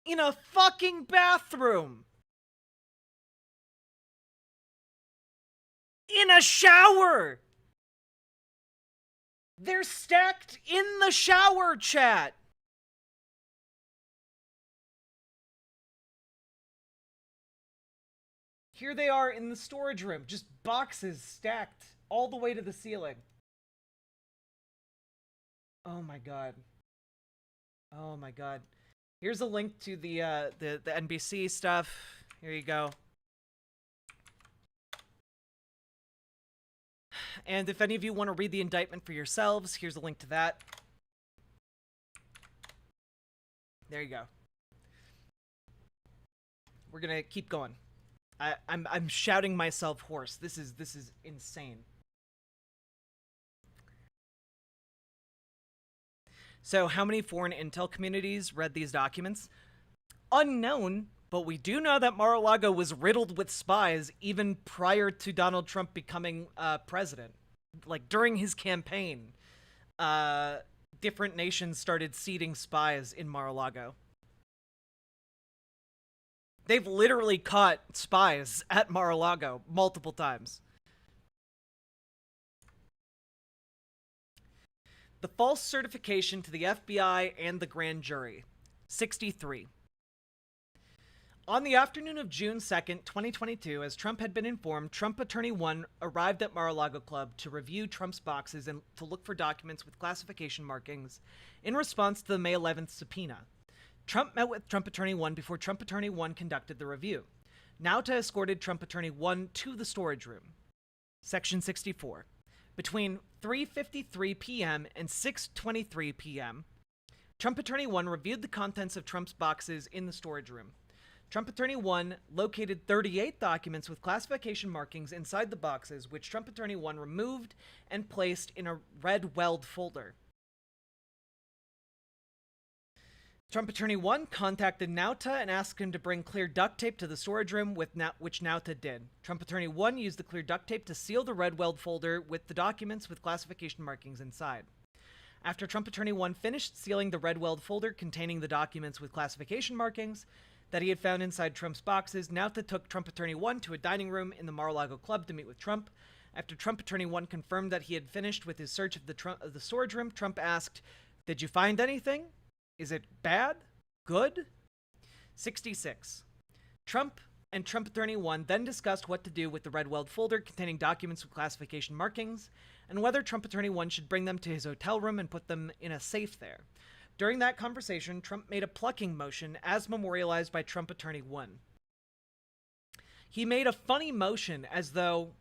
in a fucking bathroom. In a shower. They're stacked in the shower, chat. Here they are in the storage room, just boxes stacked all the way to the ceiling. Oh my god. Oh my god. Here's a link to the NBC stuff. Here you go. And if any of you want to read the indictment for yourselves, here's a link to that. There you go. We're gonna keep going. I'm shouting myself hoarse. This is insane. So how many foreign intel communities read these documents? Unknown, but we do know that Mar-a-Lago was riddled with spies even prior to Donald Trump becoming president. Like, during his campaign, different nations started seeding spies in Mar-a-Lago. They've literally caught spies at Mar-a-Lago multiple times. The false certification to the FBI and the grand jury. 63. On the afternoon of June 2nd, 2022, as Trump had been informed, Trump Attorney 1 arrived at Mar-a-Lago Club to review Trump's boxes and to look for documents with classification markings in response to the May 11th subpoena. Trump met with Trump Attorney 1 before Trump Attorney 1 conducted the review. Nauta escorted Trump Attorney 1 to the storage room. Section 64. Between 3:53 p.m. and 6:23 p.m., Trump Attorney 1 reviewed the contents of Trump's boxes in the storage room. Trump Attorney 1 located 38 documents with classification markings inside the boxes, which Trump Attorney 1 removed and placed in a red weld folder. Trump Attorney 1 contacted Nauta and asked him to bring clear duct tape to the storage room, which Nauta did. Trump Attorney 1 used the clear duct tape to seal the red weld folder with the documents with classification markings inside. After Trump Attorney 1 finished sealing the red weld folder containing the documents with classification markings that he had found inside Trump's boxes, Nauta took Trump Attorney 1 to a dining room in the Mar-a-Lago Club to meet with Trump. After Trump Attorney 1 confirmed that he had finished with his search of the storage room, Trump asked, "Did you find anything? Is it bad? Good?" 66. Trump and Trump Attorney 1 then discussed what to do with the red weld folder containing documents with classification markings, and whether Trump Attorney 1 should bring them to his hotel room and put them in a safe there. During that conversation, Trump made a plucking motion as memorialized by Trump Attorney 1. He made a funny motion as though,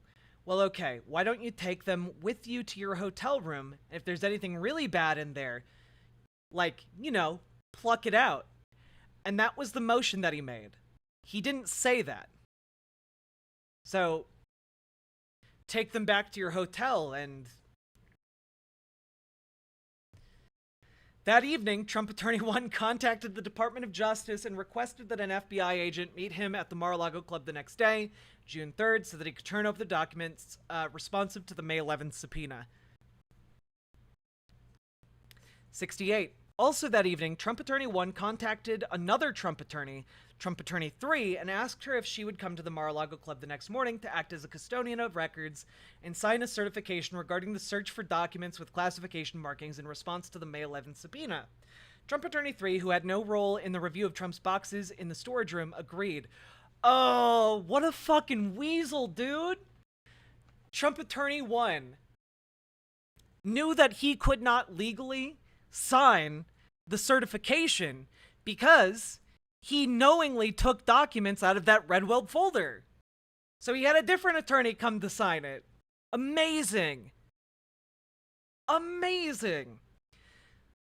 well, okay, why don't you take them with you to your hotel room, and if there's anything really bad in there, like, pluck it out. And that was the motion that he made. He didn't say that. So, take them back to your hotel and... That evening, Trump Attorney 1 contacted the Department of Justice and requested that an FBI agent meet him at the Mar-a-Lago Club the next day, June 3rd, so that he could turn over the documents responsive to the May 11th subpoena. 68. Also that evening, Trump Attorney 1 contacted another Trump Attorney 3, and asked her if she would come to the Mar-a-Lago Club the next morning to act as a custodian of records and sign a certification regarding the search for documents with classification markings in response to the May 11th subpoena. Trump Attorney 3, who had no role in the review of Trump's boxes in the storage room, agreed. Oh, what a fucking weasel, dude! Trump Attorney 1 knew that he could not legally sign the certification because he knowingly took documents out of that red weld folder. So he had a different attorney come to sign it. Amazing. Amazing.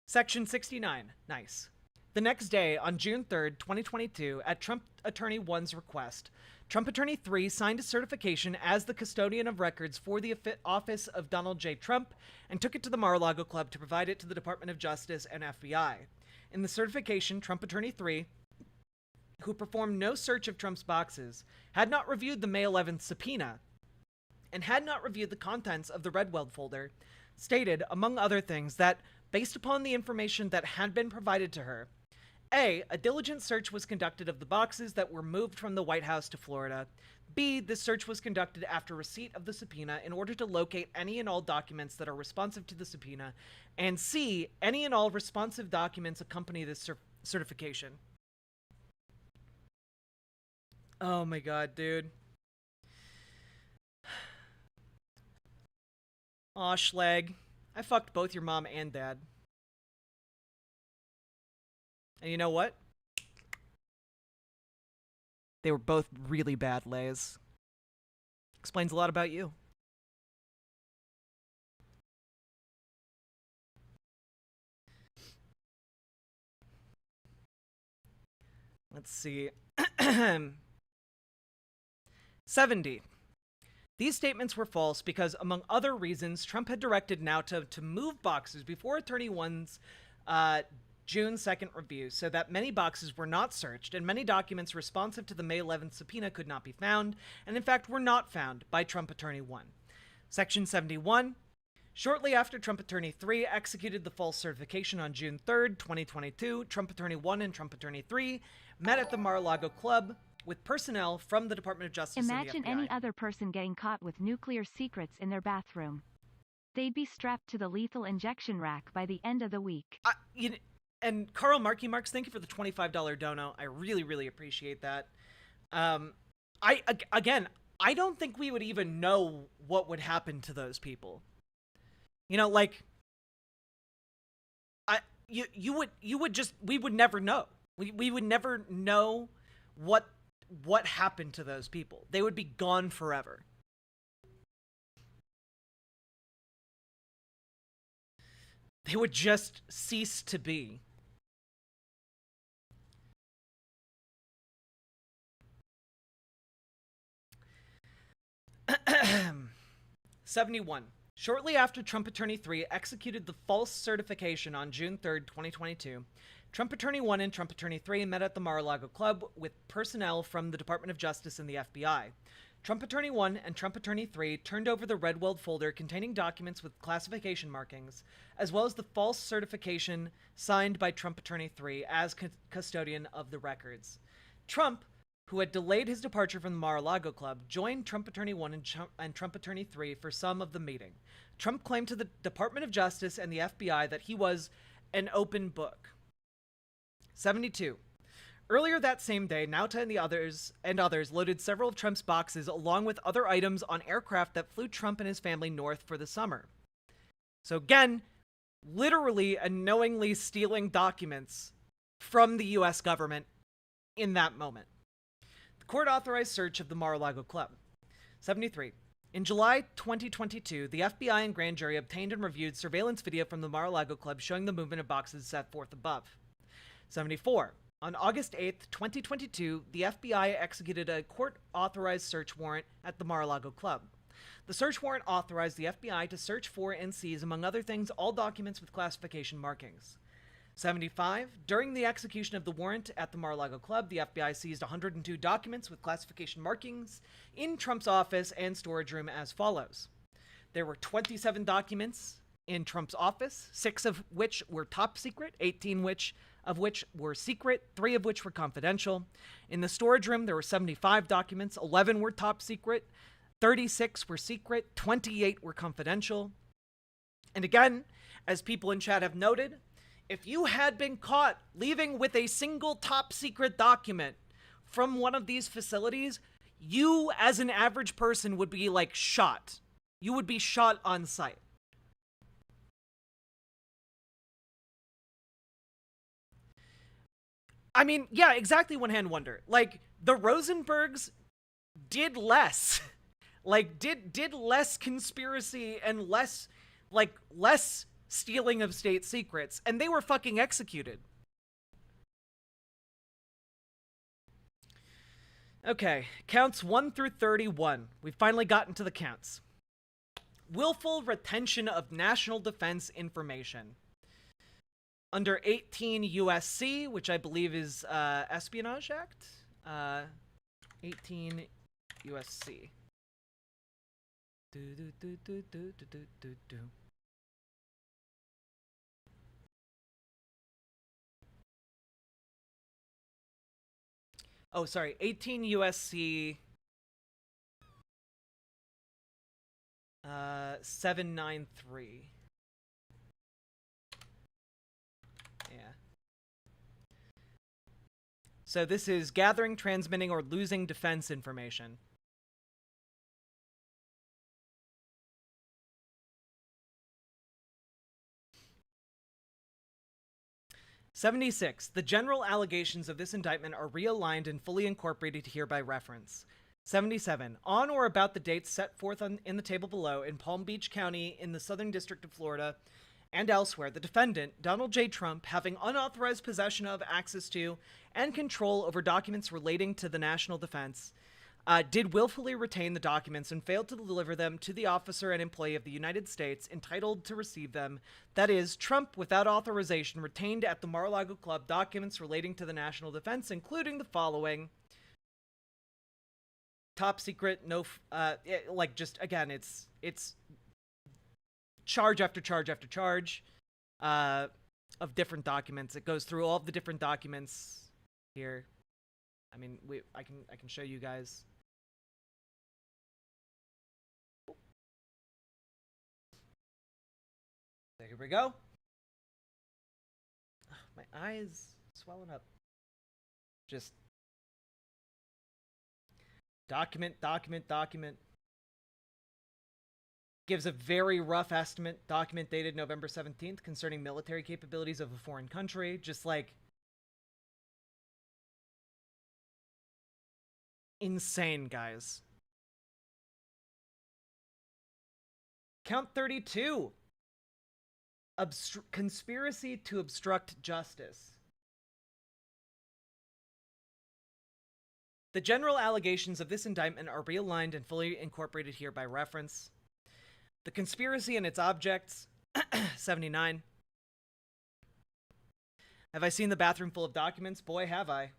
Section 69. Nice. The next day, on June 3rd, 2022, at Trump Attorney 1's request, Trump Attorney 3 signed a certification as the custodian of records for the office of Donald J. Trump and took it to the Mar-a-Lago Club to provide it to the Department of Justice and FBI. In the certification, Trump Attorney 3, who performed no search of Trump's boxes, had not reviewed the May 11th subpoena, and had not reviewed the contents of the red weld folder, stated, among other things, that, based upon the information that had been provided to her, A, a diligent search was conducted of the boxes that were moved from the White House to Florida. B, this search was conducted after receipt of the subpoena in order to locate any and all documents that are responsive to the subpoena. And C, any and all responsive documents accompany this certification. Oh my god, dude. Aw, Schleg. I fucked both your mom and dad. And you know what? They were both really bad lays. Explains a lot about you. Let's see. 70. These statements were false because, among other reasons, Trump had directed Nauta to move boxes before Attorney 1's June 2nd review, so that many boxes were not searched and many documents responsive to the May 11th subpoena could not be found, and in fact were not found by Trump Attorney 1. Section 71. Shortly after Trump Attorney 3 executed the false certification on June 3rd, 2022, Trump Attorney 1 and Trump Attorney 3 met at the Mar-a-Lago Club with personnel from the Department of Justice Imagine and the FBI. any other person getting caught with nuclear secrets in their bathroom. They'd be strapped to the lethal injection rack by the end of the week. And Carl Markey Marks, thank you for the $25 dono. I really, really appreciate that. I don't think we would even know what would happen to those people. You know, like, we would never know. We would never know what happened to those people. They would be gone forever. They would just cease to be. #71. Shortly after Trump Attorney 3 executed the false certification on June 3rd, 2022, Trump Attorney 1 and Trump Attorney 3 met at the Mar-a-Lago Club with personnel from the Department of Justice and the FBI. Trump Attorney 1 and Trump Attorney 3 turned over the red weld folder containing documents with classification markings, as well as the false certification signed by Trump Attorney 3 as custodian of the records. Trump, who had delayed his departure from the Mar-a-Lago Club, joined Trump Attorney 1 and Trump Attorney 3 for some of the meeting. Trump claimed to the Department of Justice and the FBI that he was an open book. 72. Earlier that same day, Nauta and others loaded several of Trump's boxes along with other items on aircraft that flew Trump and his family north for the summer. So again, literally and knowingly stealing documents from the U.S. government in that moment. Court-authorized search of the Mar-a-Lago Club. 73. In July 2022, the FBI and grand jury obtained and reviewed surveillance video from the Mar-a-Lago Club showing the movement of boxes set forth above. 74. On August 8th, 2022, the FBI executed a court-authorized search warrant at the Mar-a-Lago Club. The search warrant authorized the FBI to search for and seize, among other things, all documents with classification markings. 75. During the execution of the warrant at the Mar-a-Lago Club, the FBI seized 102 documents with classification markings in Trump's office and storage room as follows. There were 27 documents in Trump's office, 6 of which were top secret, 18 of which were secret, 3 of which were confidential. In the storage room, there were 75 documents, 11 were top secret, 36 were secret, 28 were confidential. And again, as people in chat have noted, if you had been caught leaving with a single top secret document from one of these facilities, you as an average person would be like shot. You would be shot on sight. I mean, yeah, exactly one hand wonder. Like, the Rosenbergs did less. Like, did less conspiracy and less stealing of state secrets, and they were fucking executed. Okay, counts 1 through 31. We've finally gotten to the counts. Willful retention of national defense information. Under 18 U.S.C., which I believe is Espionage Act. 18 U.S.C. Oh, sorry, 18 U.S.C. 793. Yeah. So this is gathering, transmitting, or losing defense information. #76. The general allegations of this indictment are realigned and fully incorporated here by reference. 77. On or about the dates set forth in the table below in Palm Beach County in the Southern District of Florida and elsewhere, the defendant, Donald J. Trump, having unauthorized possession of, access to, and control over documents relating to the national defense, did willfully retain the documents and failed to deliver them to the officer and employee of the United States entitled to receive them. That is, Trump, without authorization, retained at the Mar-a-Lago Club documents relating to the national defense, including the following. Top secret, no, again, it's charge after charge after charge of different documents. It goes through all of the different documents here. I mean, I can show you guys. So here we go. My eyes swelling up. Just document. Gives a very rough estimate. Document dated November 17th concerning military capabilities of a foreign country. Just like insane, guys. Count 32. Conspiracy to obstruct justice. The general allegations of this indictment are realigned and fully incorporated here by reference. The conspiracy and its objects. 79. Have I seen the bathroom full of documents? Boy, have I.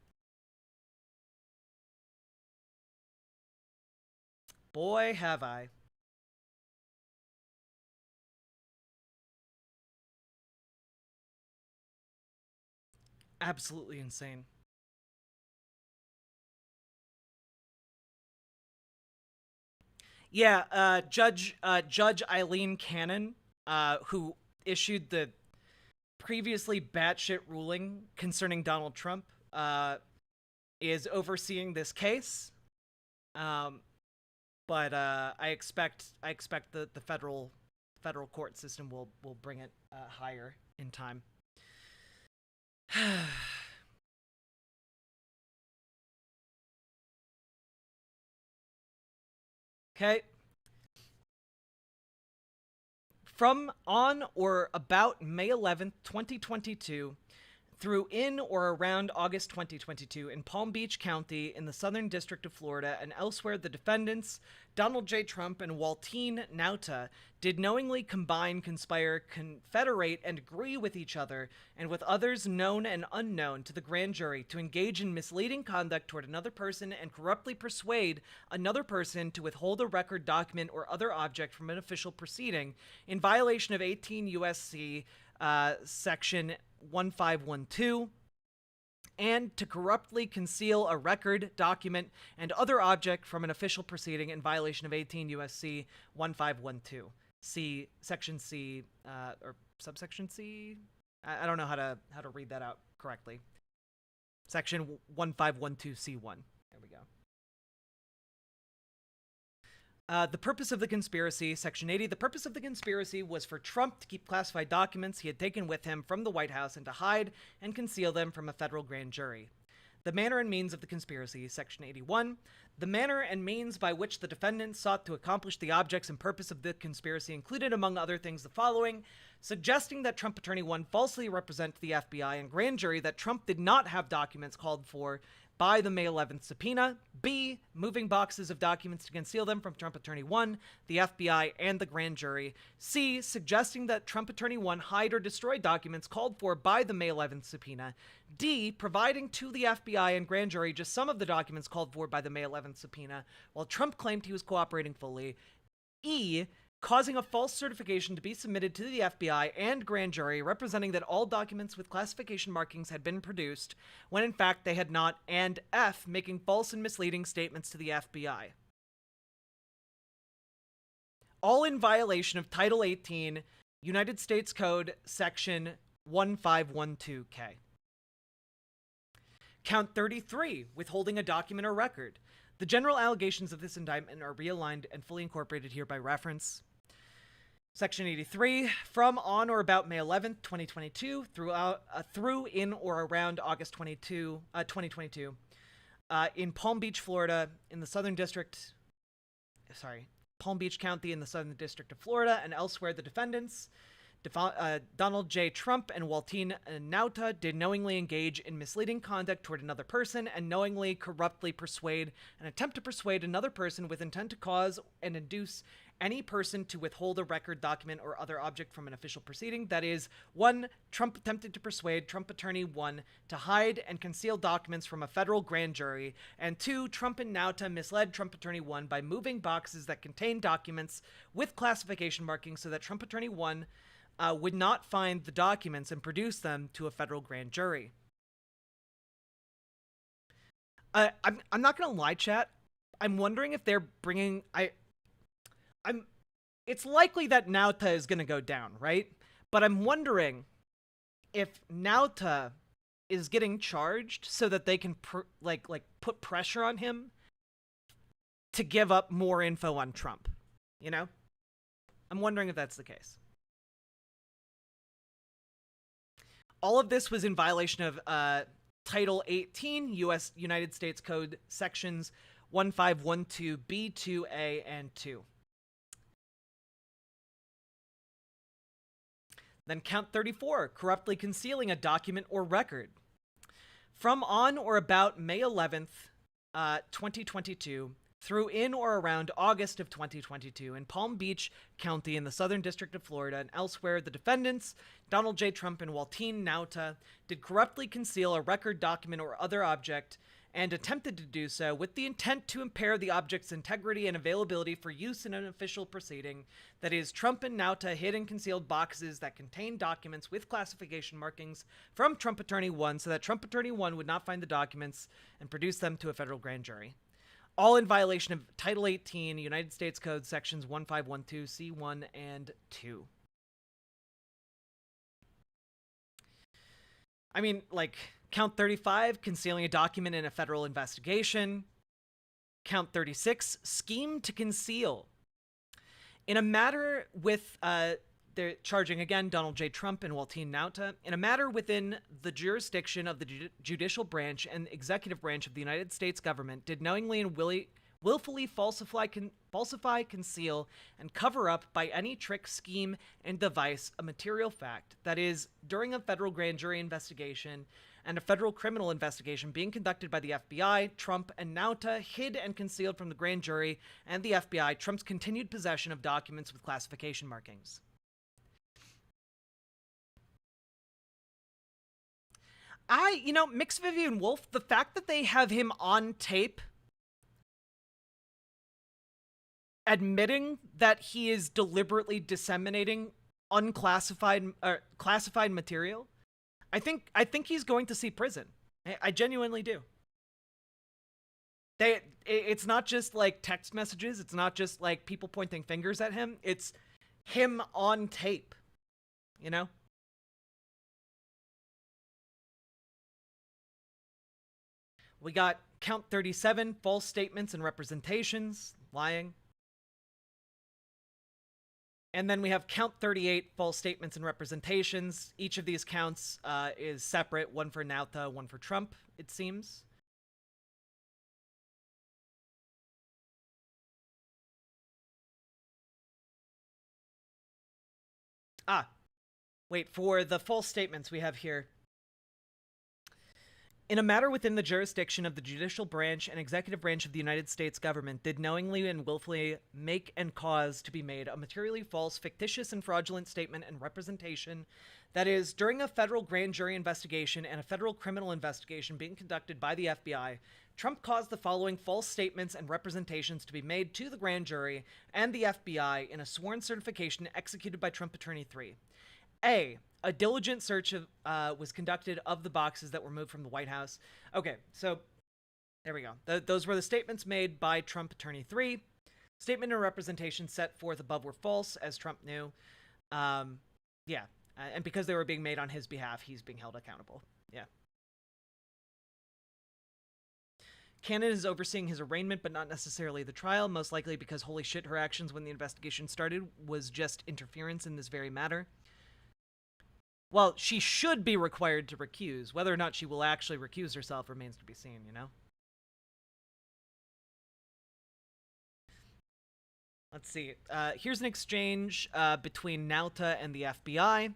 Boy, have I. Absolutely insane. Yeah, Judge Eileen Cannon, who issued the previously batshit ruling concerning Donald Trump, is overseeing this case. But I expect the federal court system will bring it higher in time. Okay. From on or about May 11th, 2022, through in or around August 2022 in Palm Beach County in the Southern District of Florida and elsewhere, the defendants, Donald J. Trump and Waltine Nauta, did knowingly combine, conspire, confederate, and agree with each other and with others known and unknown to the grand jury to engage in misleading conduct toward another person and corruptly persuade another person to withhold a record, document, or other object from an official proceeding in violation of 18 U.S.C. Section 1512, and to corruptly conceal a record, document, and other object from an official proceeding in violation of 18 U.S.C. 1512. See Section C, or subsection C? I don't know how to read that out correctly. Section 1512C1. There we go. The purpose of the conspiracy, Section 80, the purpose of the conspiracy was for Trump to keep classified documents he had taken with him from the White House and to hide and conceal them from a federal grand jury. The manner and means of the conspiracy, Section 81, the manner and means by which the defendants sought to accomplish the objects and purpose of the conspiracy included, among other things, the following: suggesting that Trump Attorney 1 falsely represent to the FBI and grand jury that Trump did not have documents called for by the May 11th subpoena. B, moving boxes of documents to conceal them from Trump Attorney 1, the FBI, and the grand jury. C, suggesting that Trump Attorney 1 hide or destroy documents called for by the May 11th subpoena. D, providing to the FBI and grand jury just some of the documents called for by the May 11th subpoena, while Trump claimed he was cooperating fully. E, causing a false certification to be submitted to the FBI and grand jury representing that all documents with classification markings had been produced, when in fact they had not, and F, making false and misleading statements to the FBI. All in violation of Title 18, United States Code, Section 1512K. Count 33, withholding a document or record. The general allegations of this indictment are realigned and fully incorporated here by reference. Section 83, from on or about May 11th, 2022, through in or around August 2022, in Palm Beach, Florida, in the Southern District, Palm Beach County in the Southern District of Florida, and elsewhere, the defendants, Donald J. Trump and Waltine Nauta did knowingly engage in misleading conduct toward another person and knowingly corruptly persuade and attempt to persuade another person with intent to cause and induce any person to withhold a record, document, or other object from an official proceeding. That is, 1. Trump attempted to persuade Trump Attorney 1 to hide and conceal documents from a federal grand jury, and 2. Trump and Nauta misled Trump Attorney 1 by moving boxes that contain documents with classification markings so that Trump Attorney 1 would not find the documents and produce them to a federal grand jury. I'm not gonna lie, chat. I'm wondering if they're bringing... It's likely that Nauta is going to go down, right? But I'm wondering if Nauta is getting charged so that they can put pressure on him to give up more info on Trump, you know? I'm wondering if that's the case. All of this was in violation of Title 18 United States Code sections 1512B, 2A, and 2. Then count 34, corruptly concealing a document or record. From on or about May 11th, 2022, through in or around August of 2022, in Palm Beach County in the Southern District of Florida and elsewhere, the defendants, Donald J. Trump and Waltine Nauta, did corruptly conceal a record, document, or other object and attempted to do so with the intent to impair the object's integrity and availability for use in an official proceeding. That is, Trump and Nauta hid and concealed boxes that contained documents with classification markings from Trump Attorney 1 so that Trump Attorney 1 would not find the documents and produce them to a federal grand jury. All in violation of Title 18 United States Code sections 1512C1 and 2. I mean, like... Count 35, concealing a document in a federal investigation. Count 36, scheme to conceal. In a matter with, they're charging again Donald J. Trump and Waltine Nauta, in a matter within the jurisdiction of the judicial branch and executive branch of the United States government, did knowingly and willfully falsify, conceal, and cover up by any trick, scheme, and device a material fact. That is, during a federal grand jury investigation and a federal criminal investigation being conducted by the FBI, Trump and Nauta hid and concealed from the grand jury and the FBI Trump's continued possession of documents with classification markings. Mix Vivian Wolf, the fact that they have him on tape admitting that he is deliberately disseminating unclassified classified material, I think he's going to see prison. I genuinely do. It's not just like text messages. It's not just like people pointing fingers at him. It's him on tape, you know? We got count 37, false statements and representations, lying. And then we have count 38, false statements and representations. Each of these counts is separate, one for Nauta, one for Trump, it seems. Wait, for the false statements we have here. In a matter within the jurisdiction of the judicial branch and executive branch of the United States government, did knowingly and willfully make and cause to be made a materially false, fictitious, and fraudulent statement and representation, that is, during a federal grand jury investigation and a federal criminal investigation being conducted by the FBI, Trump caused the following false statements and representations to be made to the grand jury and the FBI in a sworn certification executed by Trump Attorney 3. A diligent search was conducted of the boxes that were moved from the White House. Okay, so there we go. Those were the statements made by Trump Attorney 3. Statement and representation set forth above were false, as Trump knew. And because they were being made on his behalf, he's being held accountable. Yeah. Cannon is overseeing his arraignment, but not necessarily the trial, most likely because holy shit, her actions when the investigation started was just interference in this very matter. Well, she should be required to recuse. Whether or not she will actually recuse herself remains to be seen, you know? Let's see. Here's an exchange between Nauta and the FBI.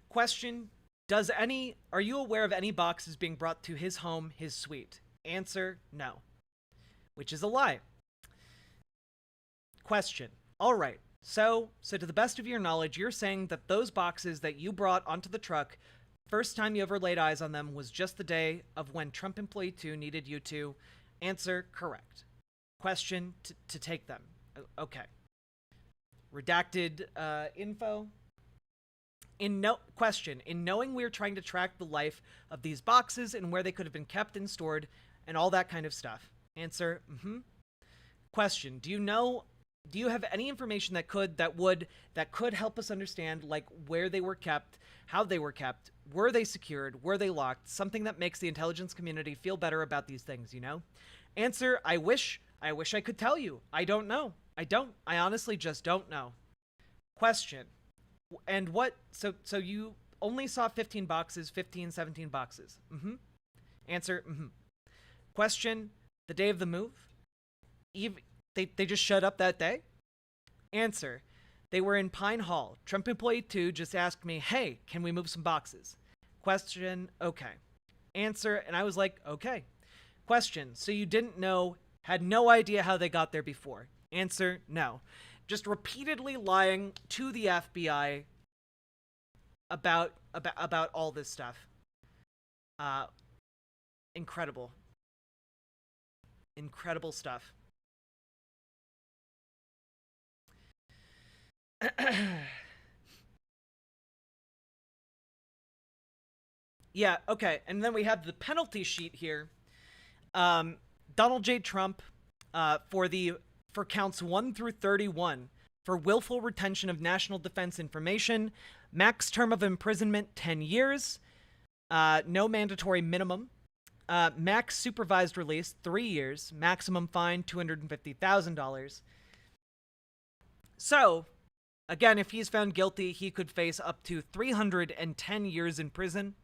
Question: are you aware of any boxes being brought to his home, his suite? Answer: no. Which is a lie. Question: all right. So to the best of your knowledge, you're saying that those boxes that you brought onto the truck, first time you ever laid eyes on them was just the day of when Trump Employee 2 needed you to. Answer: correct. Question: to take them. Okay. Redacted info. In knowing we're trying to track the life of these boxes and where they could have been kept and stored and all that kind of stuff. Answer: Question: do you have any information that could help us understand, like, where they were kept, how they were kept, were they secured, were they locked, something that makes the intelligence community feel better about these things, you know? Answer: I wish I could tell you. I don't know. I honestly just don't know. Question: and what, so you only saw 15 boxes, 15, 17 boxes. Answer: Question: the day of the move? They just showed up that day? Answer: they were in Pine Hall. Trump Employee 2 just asked me, hey, can we move some boxes? Question: okay. Answer: and I was like, okay. Question: so you had no idea how they got there before? Answer: no. Just repeatedly lying to the FBI about all this stuff. Incredible. Incredible stuff. Yeah, okay. And then we have the penalty sheet here. Donald J. Trump, for counts 1 through 31, for willful retention of national defense information, max term of imprisonment 10 years, no mandatory minimum, max supervised release 3 years, maximum fine $250,000. So, again, if he's found guilty, he could face up to 310 years in prison.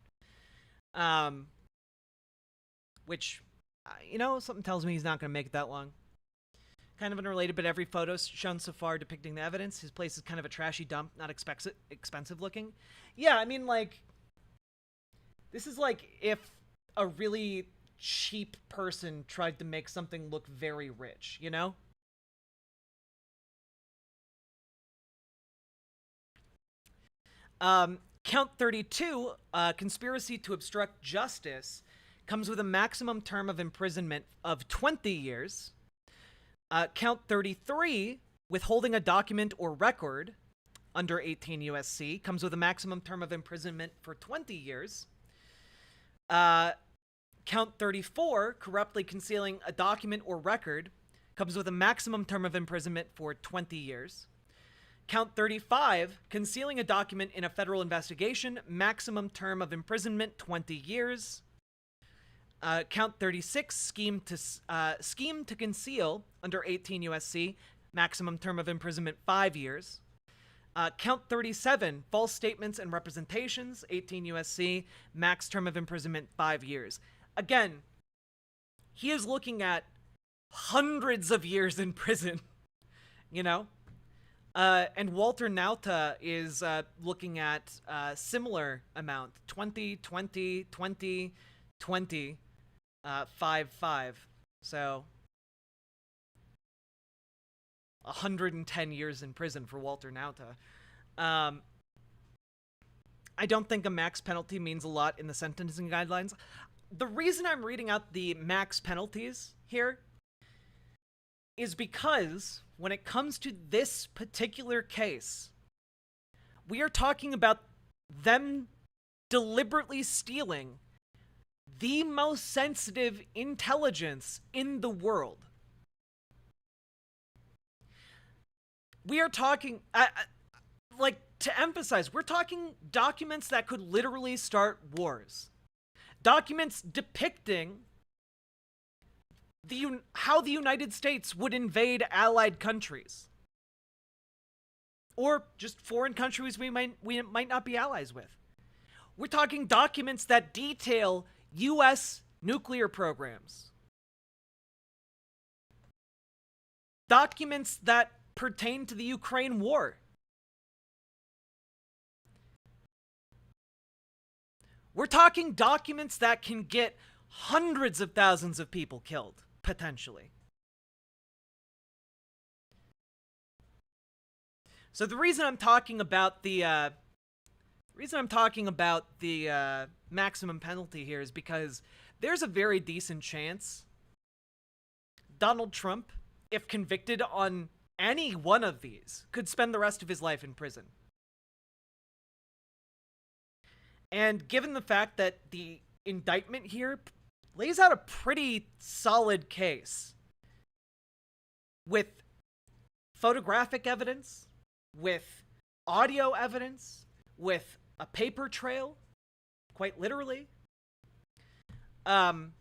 Which, something tells me he's not going to make it that long. Kind of unrelated, but every photo shown so far depicting the evidence, his place is kind of a trashy dump, not expensive looking. Yeah, I mean, like, this is like if a really cheap person tried to make something look very rich, you know? Count 32, conspiracy to obstruct justice, comes with a maximum term of imprisonment of 20 years. Count 33, withholding a document or record under 18 U.S.C., comes with a maximum term of imprisonment for 20 years. Count 34, corruptly concealing a document or record, comes with a maximum term of imprisonment for 20 years. Count 35, concealing a document in a federal investigation, maximum term of imprisonment 20 years. Count 36, scheme to conceal under 18 U.S.C., maximum term of imprisonment 5 years. Count 37, false statements and representations, 18 U.S.C., max term of imprisonment 5 years. Again, he is looking at hundreds of years in prison, you know? And Walter Nauta is looking at a similar amount, 20, 20, 20, 20, 5, 5. So 110 years in prison for Walter Nauta. I don't think a max penalty means a lot in the sentencing guidelines. The reason I'm reading out the max penalties here is because when it comes to this particular case, we are talking about them deliberately stealing the most sensitive intelligence in the world. We are talking, to emphasize, we're talking documents that could literally start wars. Documents depicting how the United States would invade allied countries. Or just foreign countries we might not be allies with. We're talking documents that detail U.S. nuclear programs. Documents that pertain to the Ukraine war. We're talking documents that can get hundreds of thousands of people killed, potentially. So the reason I'm talking about the maximum penalty here is because there's a very decent chance Donald Trump, if convicted on any one of these, could spend the rest of his life in prison. And given the fact that the indictment here lays out a pretty solid case with photographic evidence, with audio evidence, with a paper trail, quite literally, I'm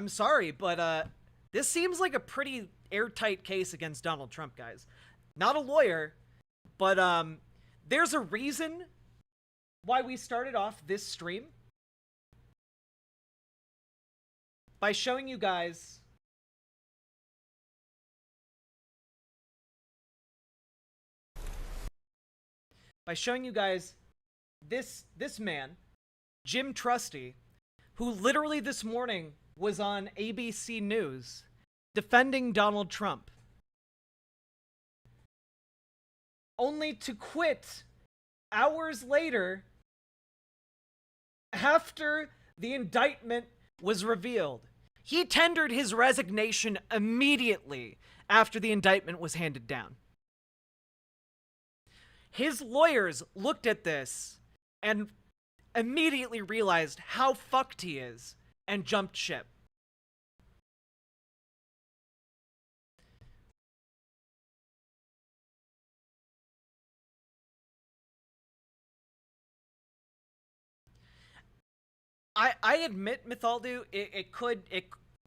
sorry, but this seems like a pretty airtight case against Donald Trump, guys. Not a lawyer, but there's a reason why we started off this stream by showing you guys this man, Jim Trusty, who literally this morning was on ABC News defending Donald Trump, only to quit hours later after the indictment was revealed. He tendered his resignation immediately after the indictment was handed down. His lawyers looked at this and immediately realized how fucked he is and jumped ship. I admit, Mythaldu,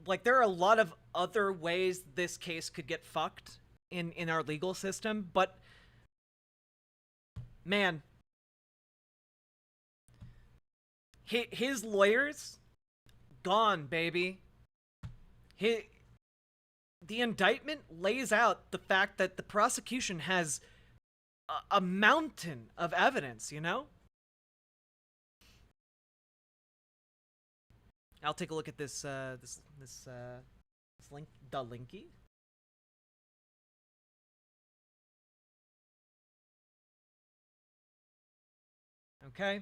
like, there are a lot of other ways this case could get fucked in our legal system, but man, his lawyers, gone, baby. The indictment lays out the fact that the prosecution has a mountain of evidence, you know? I'll take a look at this link, the linky. Okay.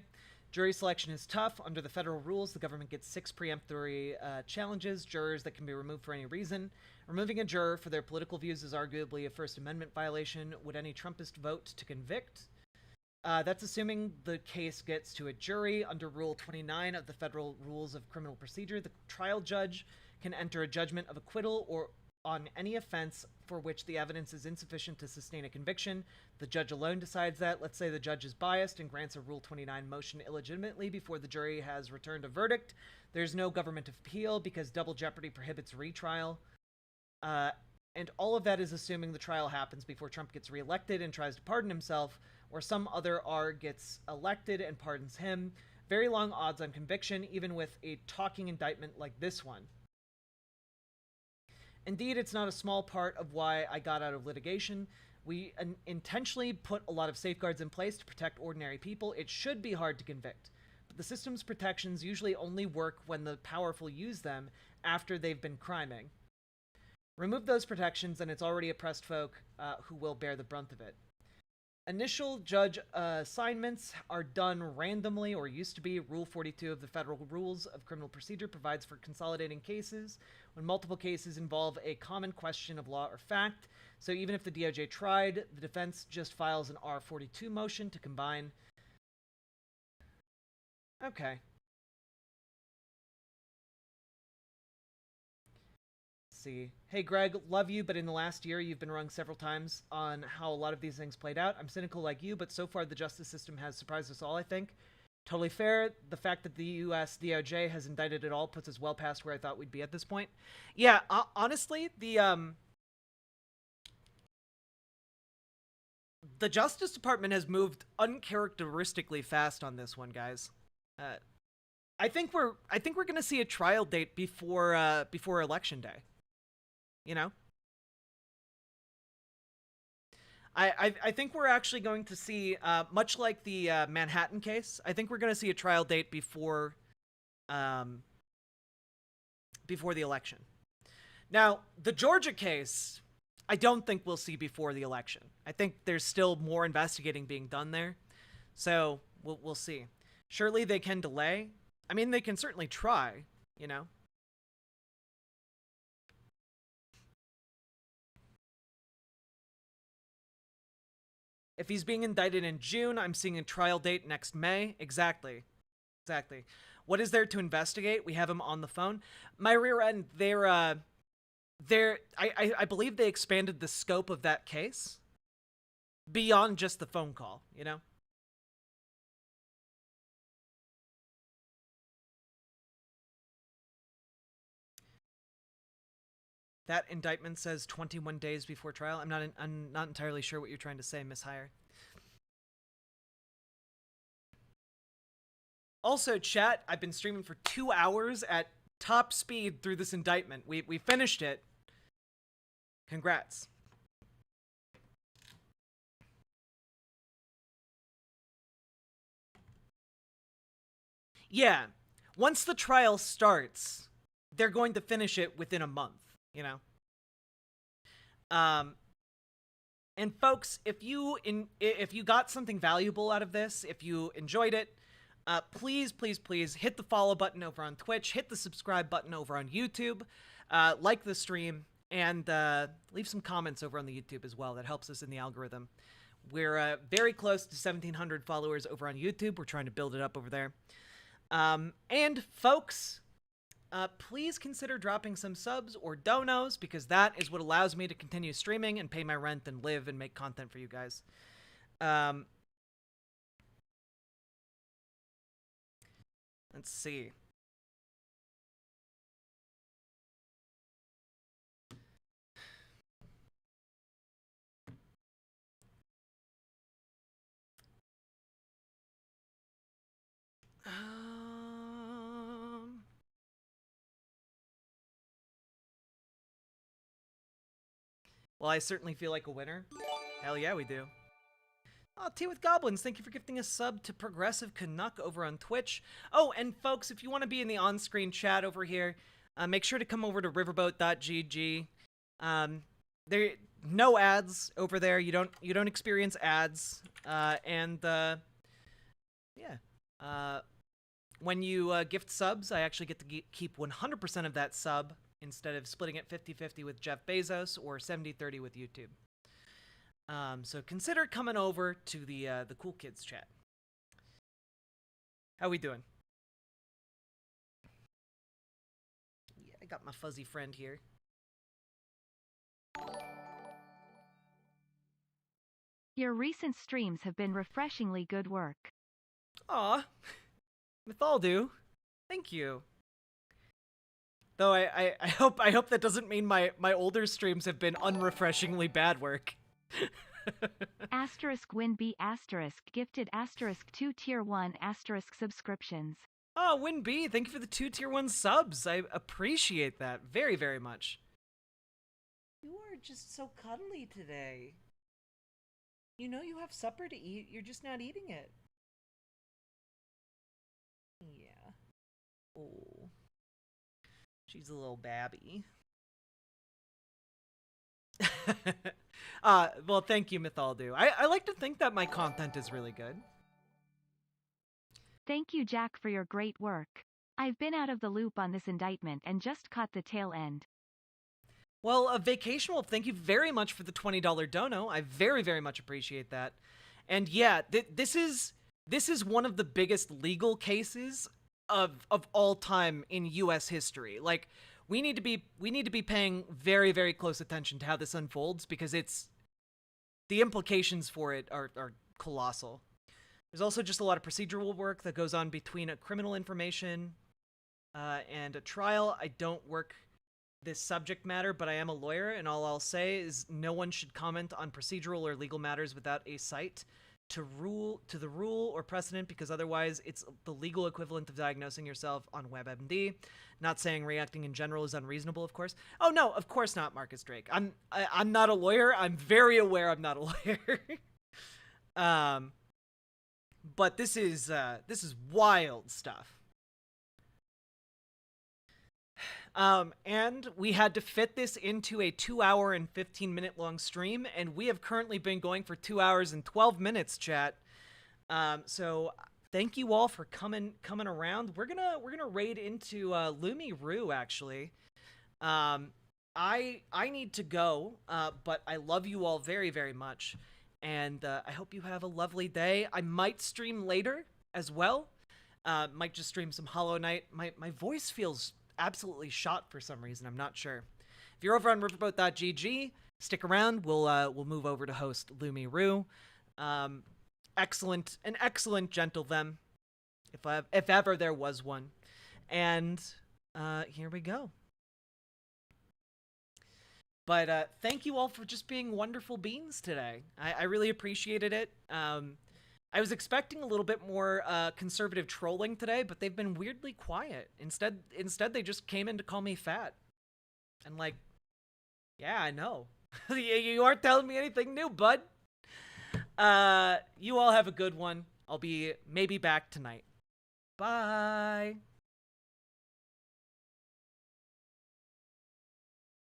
Jury selection is tough. Under the federal rules, the government gets 6 preemptory challenges, jurors that can be removed for any reason. Removing a juror for their political views is arguably a First Amendment violation. Would any Trumpist vote to convict? That's assuming the case gets to a jury. Under Rule 29 of the Federal Rules of Criminal Procedure, the trial judge can enter a judgment of acquittal or on any offense for which the evidence is insufficient to sustain a conviction. The judge alone decides that. Let's say the judge is biased and grants a Rule 29 motion illegitimately before the jury has returned a verdict. There's no government appeal because double jeopardy prohibits retrial. And all of that is assuming the trial happens before Trump gets reelected and tries to pardon himself, or some other R gets elected and pardons him. Very long odds on conviction, even with a talking indictment like this one. Indeed, it's not a small part of why I got out of litigation. We intentionally put a lot of safeguards in place to protect ordinary people. It should be hard to convict, but the system's protections usually only work when the powerful use them after they've been criming. Remove those protections and it's already oppressed folk who will bear the brunt of it. Initial judge assignments are done randomly, or used to be. Rule 42 of the Federal Rules of Criminal Procedure provides for consolidating cases when multiple cases involve a common question of law or fact. So even if the DOJ tried, the defense just files an R42 motion to combine. Okay. See. Hey Greg, love you, but in the last year you've been wrong several times on how a lot of these things played out. I'm cynical like you, but so far the justice system has surprised us all, I think. Totally fair. The fact that the US DOJ has indicted it all puts us well past where I thought we'd be at this point. Yeah, honestly, the Justice Department has moved uncharacteristically fast on this one, guys. I think we're going to see a trial date before Election Day. You know, I think we're actually going to see, much like the Manhattan case, I think we're going to see a trial date before the election. Now, the Georgia case, I don't think we'll see before the election. I think there's still more investigating being done there. So we'll see. Surely they can delay. I mean, they can certainly try, you know. If he's being indicted in June, I'm seeing a trial date next May. Exactly. Exactly. What is there to investigate? We have him on the phone. My rear end, I believe they expanded the scope of that case beyond just the phone call, you know? That indictment says 21 days before trial. I'm not entirely sure what you're trying to say, Miss Hire. Also, chat, I've been streaming for 2 hours at top speed through this indictment. We finished it. Congrats. Yeah, once the trial starts, they're going to finish it within a month, you know? And folks, if you got something valuable out of this, if you enjoyed it, please hit the follow button over on Twitch, hit the subscribe button over on YouTube, like the stream, and leave some comments over on the YouTube as well. That helps us in the algorithm. We're very close to 1,700 followers over on YouTube. We're trying to build it up over there. And folks, please consider dropping some subs or donos, because that is what allows me to continue streaming and pay my rent and live and make content for you guys. Let's see. Well, I certainly feel like a winner. Hell yeah, we do. Oh, Tea with Goblins, thank you for gifting a sub to Progressive Canuck over on Twitch. Oh, and folks, if you want to be in the on-screen chat over here, make sure to come over to riverboat.gg. There no ads over there. You don't experience ads. Yeah. When you gift subs, I actually get to keep 100% of that sub instead of splitting it 50-50 with Jeff Bezos or 70-30 with YouTube. So consider coming over to the Cool Kids chat. How we doing? Yeah, I got my fuzzy friend here. Your recent streams have been refreshingly good work. Aw, Mythaldu, thank you. Though I hope that doesn't mean my older streams have been unrefreshingly bad work. Asterisk WinB asterisk gifted asterisk 2 tier 1 asterisk subscriptions. Oh, WinB, thank you for the 2 tier 1 subs. I appreciate that very, very much. You are just so cuddly today. You know you have supper to eat, you're just not eating it. Yeah. Oh. She's a little babby. Well, thank you, Mythaldu. I like to think that my content is really good. Thank you, Jack, for your great work. I've been out of the loop on this indictment and just caught the tail end. Well, Vacation Wolf, thank you very much for the $20 dono. I very, very much appreciate that. And yeah, this is one of the biggest legal cases of all time in U.S. history. Like, we need to be paying very, very close attention to how this unfolds, because the implications for it are colossal. There's also just a lot of procedural work that goes on between a criminal information and a trial. I don't work this subject matter, but I am a lawyer, and all I'll say is no one should comment on procedural or legal matters without a cite to the rule or precedent, because otherwise it's the legal equivalent of diagnosing yourself on WebMD. Not saying reacting in general is unreasonable, of course. Oh no, of course not, Marcus Drake. I'm not a lawyer. I'm very aware I'm not a lawyer. But this is wild stuff. And we had to fit this into a 2-hour and 15-minute long stream, and we have currently been going for 2 hours and 12 minutes, chat. So thank you all for coming around. We're gonna raid into Lumi Rue, actually. I need to go, but I love you all very, very much, and I hope you have a lovely day. I might stream later as well. Might just stream some Hollow Knight. My voice feels absolutely shot for some reason. I'm not sure. If you're over on riverboat.gg, stick around. We'll move over to host Lumi Rue. An excellent gentle them, if ever there was one. And here we go. But thank you all for just being wonderful beings today. I really appreciated it. I was expecting a little bit more conservative trolling today, but they've been weirdly quiet. Instead they just came in to call me fat. And like, yeah, I know. You aren't telling me anything new, bud. You all have a good one. I'll be maybe back tonight. Bye.